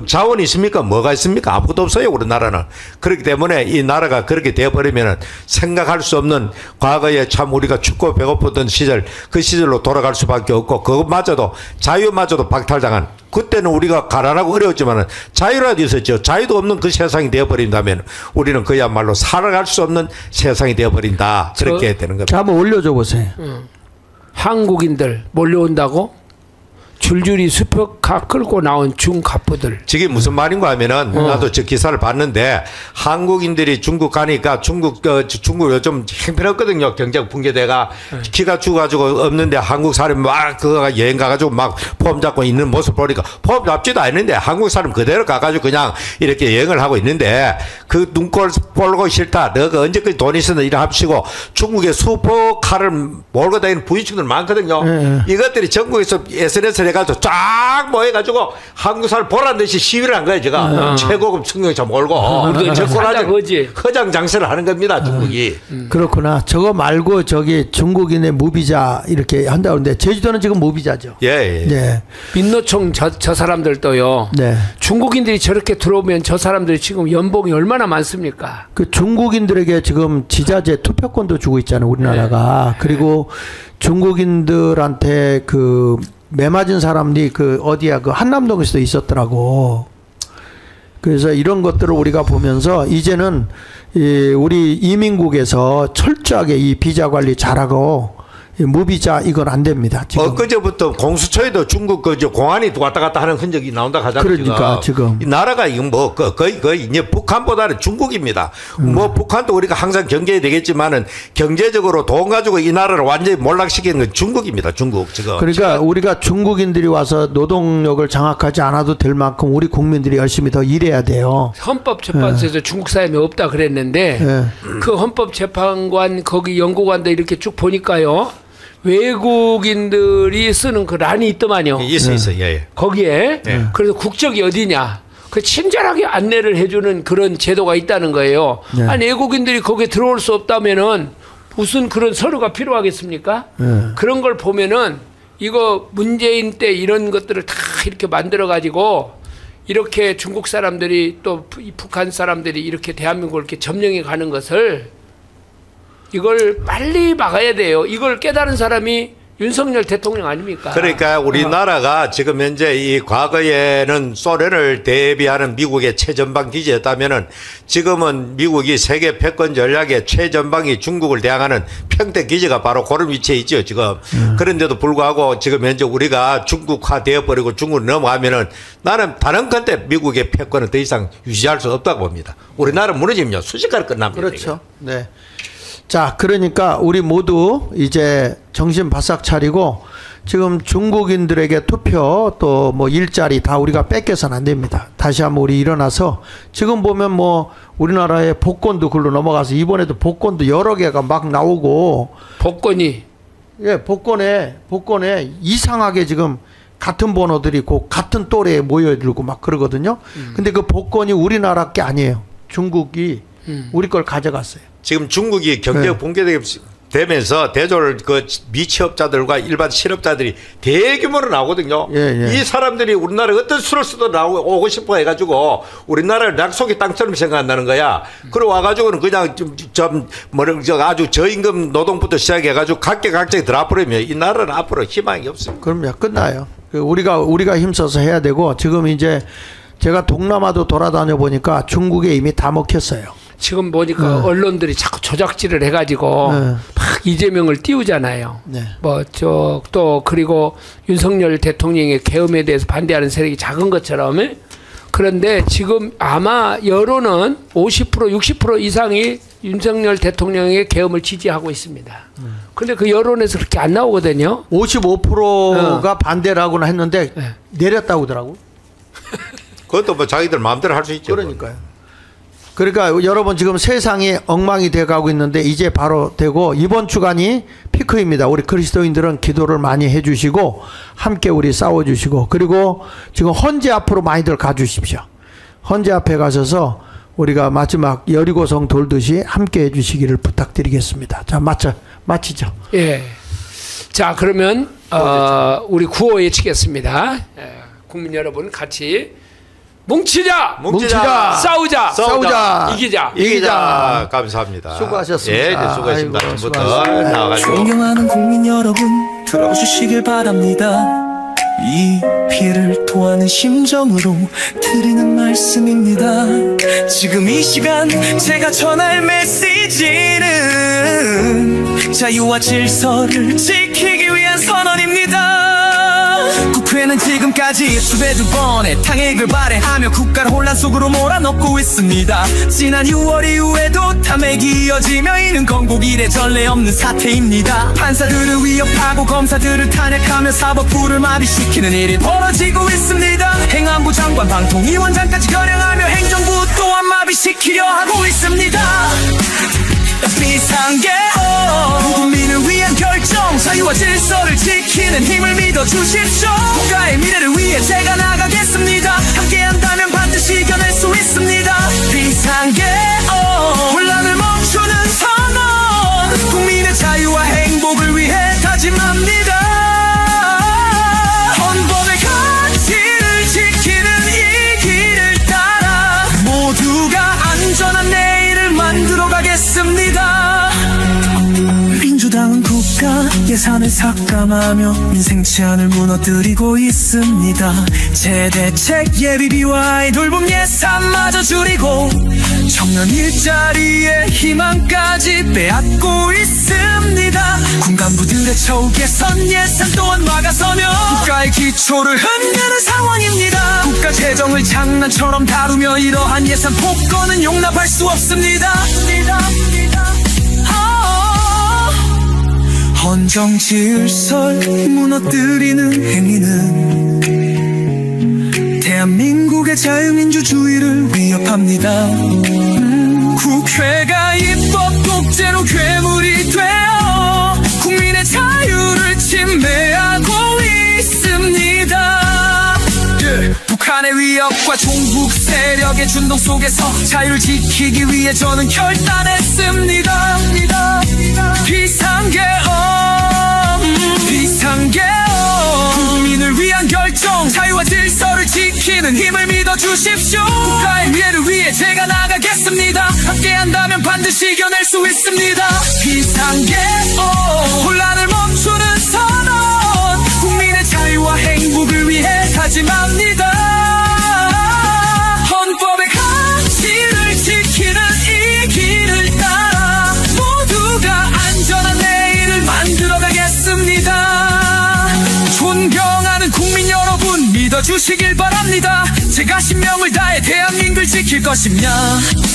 자원이 있습니까? 뭐가 있습니까? 아무것도 없어요 우리나라는. 그렇기 때문에 이 나라가 그렇게 되어버리면 생각할 수 없는 과거에 참 우리가 춥고 배고프던 시절 그 시절로 돌아갈 수밖에 없고 그것마저도 자유마저도 박탈당한 그때는 우리가 가난하고 어려웠지만 자유라도 있었죠. 자유도 없는 그 세상이 되어버린다면 우리는 그야말로 살아갈 수 없는 세상이 되어버린다. 그렇게 되는 겁니다. 자, 한번 올려줘 보세요. 한국인들 몰려온다고? 줄줄이 수표가 끌고 나온 중갑부들. 저게 무슨 말인가 하면은 나도 저 기사를 봤는데 한국인들이 중국 가니까 중국 요즘 형편없거든요. 경제 붕괴대가 키가 죽어가지고 없는데 한국 사람이 막 그거 여행 가가지고 막 폼 잡고 있는 모습 보니까 폼 잡지도 않는데 한국 사람 그대로 가가지고 그냥 이렇게 여행을 하고 있는데 그 눈꼴 보고 싫다. 너가 언제까지 돈 있었나 이래 합치고 중국에 슈퍼카를 몰고 다니는 부유층들 많거든요. 이것들이 전국에서 SNS를 해가지고 쫙 모여가지고 한국 사람 보란 듯이 시위를 한 거예요. 제가 최고급 승용차 몰고 허장장세를 하는 겁니다. 중국이. 그렇구나. 저거 말고 저기 중국인의 무비자 이렇게 한다고 하는데 제주도는 지금 무비자죠. 예. 네. 민노총 저 사람들도요. 네. 중국인들이 저렇게 들어오면 저 사람들이 지금 연봉이 얼마나 많습니까? 그 중국인들에게 지금 지자재 투표권도 주고 있잖아요. 우리나라가. 네. 그리고 중국인들한테 그 매 맞은 사람들이 그 어디야 그 한남동에서도 있었더라고. 그래서 이런 것들을 우리가 보면서 이제는 우리 이민국에서 철저하게 이 비자 관리 잘하고 무비자 이건 안 됩니다. 지금. 엊그제부터 공수처에도 중국 그 공안이 왔다 갔다 하는 흔적이 나온다 하잖아요. 그러니까 지금 이 나라가 이건 뭐 거의 이제 북한보다는 중국입니다. 뭐 북한도 우리가 항상 경계해야 되겠지만은 경제적으로 돈 가지고 이 나라를 완전히 몰락시키는 건 중국입니다. 중국 지금. 그러니까 우리가 중국인들이 와서 노동력을 장악하지 않아도 될 만큼 우리 국민들이 열심히 더 일해야 돼요. 헌법재판소에서 중국 사람이 없다 그랬는데 그 헌법재판관 거기 연구관도 이렇게 쭉 보니까요. 외국인들이 쓰는 그 란이 있더만요. 있어. 예. 거기에. 그래서 국적이 어디냐. 그 친절하게 안내를 해주는 그런 제도가 있다는 거예요. 네. 아니 외국인들이 거기에 들어올 수 없다면은 무슨 그런 서류가 필요하겠습니까? 그런 걸 보면은 이거 문재인 때 이런 것들을 다 이렇게 만들어 가지고 이렇게 중국 사람들이 또 북한 사람들이 이렇게 대한민국을 이렇게 점령해 가는 것을 이걸 빨리 막아야 돼요. 이걸 깨달은 사람이 윤석열 대통령 아닙니까? 그러니까 우리나라가 지금 현재 이 과거에는 소련을 대비하는 미국의 최전방 기지였다면은 지금은 미국이 세계 패권 전략의 최전방이 중국을 대항하는 평택 기지가 바로 그런 위치에 있죠, 지금. 그런데도 불구하고 지금 현재 우리가 중국화 되어버리고 중국으로 넘어가면은 나는 단언컨대 미국의 패권은 더 이상 유지할 수 없다고 봅니다. 우리나라 무너지면 순식간에 끝납니다. 그렇죠. 이거. 네. 자, 그러니까 우리 모두 이제 정신 바싹 차리고 지금 중국인들에게 투표 또 뭐 일자리 다 우리가 뺏겨서는 안 됩니다. 다시 한번 우리 일어나서 지금 보면 뭐 우리나라의 복권도 글로 넘어가서 이번에도 복권도 여러 개가 막 나오고 복권이 예, 복권에 이상하게 지금 같은 번호들이 있고 같은 또래에 모여들고 막 그러거든요. 근데 그 복권이 우리나라 게 아니에요. 중국이 우리 걸 가져갔어요. 지금 중국이 경제가 붕괴되면서 대졸 그 미취업자들과 일반 실업자들이 대규모로 나오거든요. 이 사람들이 우리나라에 어떤 수로서도 오고 싶어 해가지고 우리나라를 약속의 땅처럼 생각한다는 거야. 그리고 와가지고는 그냥 아주 저임금 노동부터 시작해가지고 각계각층에 들어버리면 이 나라는 앞으로 희망이 없습니다. 그럼요, 끝나요. 우리가 힘써서 해야 되고 지금 이제 제가 동남아도 돌아다녀 보니까 중국에 이미 다 먹혔어요. 지금 보니까 언론들이 자꾸 조작질을 해가지고 막 이재명을 띄우잖아요. 또 그리고 윤석열 대통령의 계엄에 대해서 반대하는 세력이 작은 것처럼. 그런데 지금 아마 여론은 50% 60% 이상이 윤석열 대통령의 계엄을 지지하고 있습니다. 근데 그 여론에서 그렇게 안 나오거든요. 55%가 반대라고는 했는데 내렸다고 하더라고. 그것도 뭐 자기들 마음대로 할 수 있죠. 그러니까요. 그러니까 여러분 지금 세상이 엉망이 돼가고 있는데 이제 바로 되고 이번 주간이 피크입니다. 우리 그리스도인들은 기도를 많이 해주시고 함께 우리 싸워주시고 그리고 지금 헌재 앞으로 많이들 가주십시오. 헌재 앞에 가셔서 우리가 마지막 여리고성 돌듯이 함께 해주시기를 부탁드리겠습니다. 자, 마치죠. 예. 자, 그러면 우리 구호 외치겠습니다. 국민 여러분 같이 뭉치자! 싸우자! 이기자! 감사합니다. 수고하셨습니다. 예, 수고하셨습니다. 아침부터 나와가지고. 존경하는 국민 여러분, 들어주시길 바랍니다. 이 피해를 토하는 심정으로 드리는 말씀입니다. 지금 이 시간 제가 전할 메시지는 자유와 질서를 지키기 위한 선언입니다. 국회는 지금까지 수배두 번의 탄핵을 발행하며 국가를 혼란 속으로 몰아넣고 있습니다. 지난 6월 이후에도 탐핵이 이어지며 이는 건국 이래 전례 없는 사태입니다. 판사들을 위협하고 검사들을 탄핵하며 사법부를 마비시키는 일이 벌어지고 있습니다. 행안부 장관, 방통위원장까지 겨냥하며 행정부 또한 마비시키려 하고 있습니다. 비상계엄 국민을 위한 결정 자유와 질서를 지키는 힘을 믿어주십시오. 국가의 미래를 위해 제가 나가겠습니다. 함께한다면 반드시 이겨낼 수 있습니다. 비상계엄 혼란을 멈추는 선언 국민의 자유와 행복을 위해 다짐합니다. 헌법의 가치를 지키는 이 길을 따라 모두가 안전한 내일을 만들어 가겠습니다. 민주당은 국가 예산을 삭감하며 민생 제한을 무너뜨리고 있습니다. 재대책 예비비와 아이돌봄 예산마저 줄이고 청년 일자리의 희망까지 빼앗고 있습니다. 군간부들의 처우 개선 예산 또한 막아서며 국가의 기초를 흔드는 상황입니다. 국가 재정을 장난처럼 다루며 이러한 예산 폭거는 용납할 수 없습니다. 헌정 질서를 무너뜨리는 행위는 대한민국의 자유민주주의를 위협합니다. 국회가 입법 독재로 괴물이 되어 국민의 자유를 침해하고 있습니다. 북한의 위협과 종북 세력의 준동 속에서 자유를 지키기 위해 저는 결단했습니다. 비상계엄 국민을 위한 결정 자유와 질서를 지키는 힘을 믿어주십시오. 국가의 미래를 위해 제가 나가겠습니다. 함께한다면 반드시 이겨낼 수 있습니다. 비상계엄 혼란을 멈추는 선언 국민의 자유와 행복을 위해 다짐합니다. 헌법의 가치를 지키는 이 길을 따라 모두가 안전한 내일을 만들어 가겠습니다. 존경하는 국민 여러분 믿어주시길 바랍니다. 제가 신명을 다해 대한민국을 지킬 것이냐.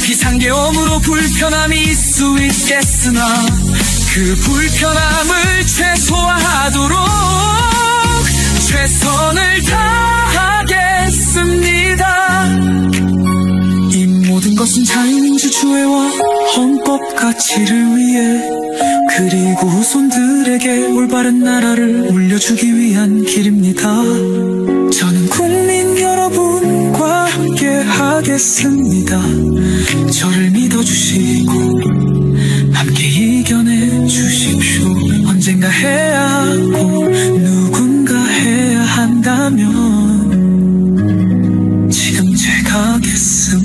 비상계엄으로 불편함이 있을 수 있겠으나 그 불편함을 최소화하도록 최선을 다하겠습니다. 이 모든 것은 자유민주주의와 헌법 가치를 위해, 그리고 후손들에게 올바른 나라를 물려주기 위한 길입니다. 저는 국민 여러분과 함께 하겠습니다. 저를 믿어주시고 함께 이겨내 주십시오. 언젠가 해야 하고 누군가 해야 한다면 지금 제가 하겠습니다.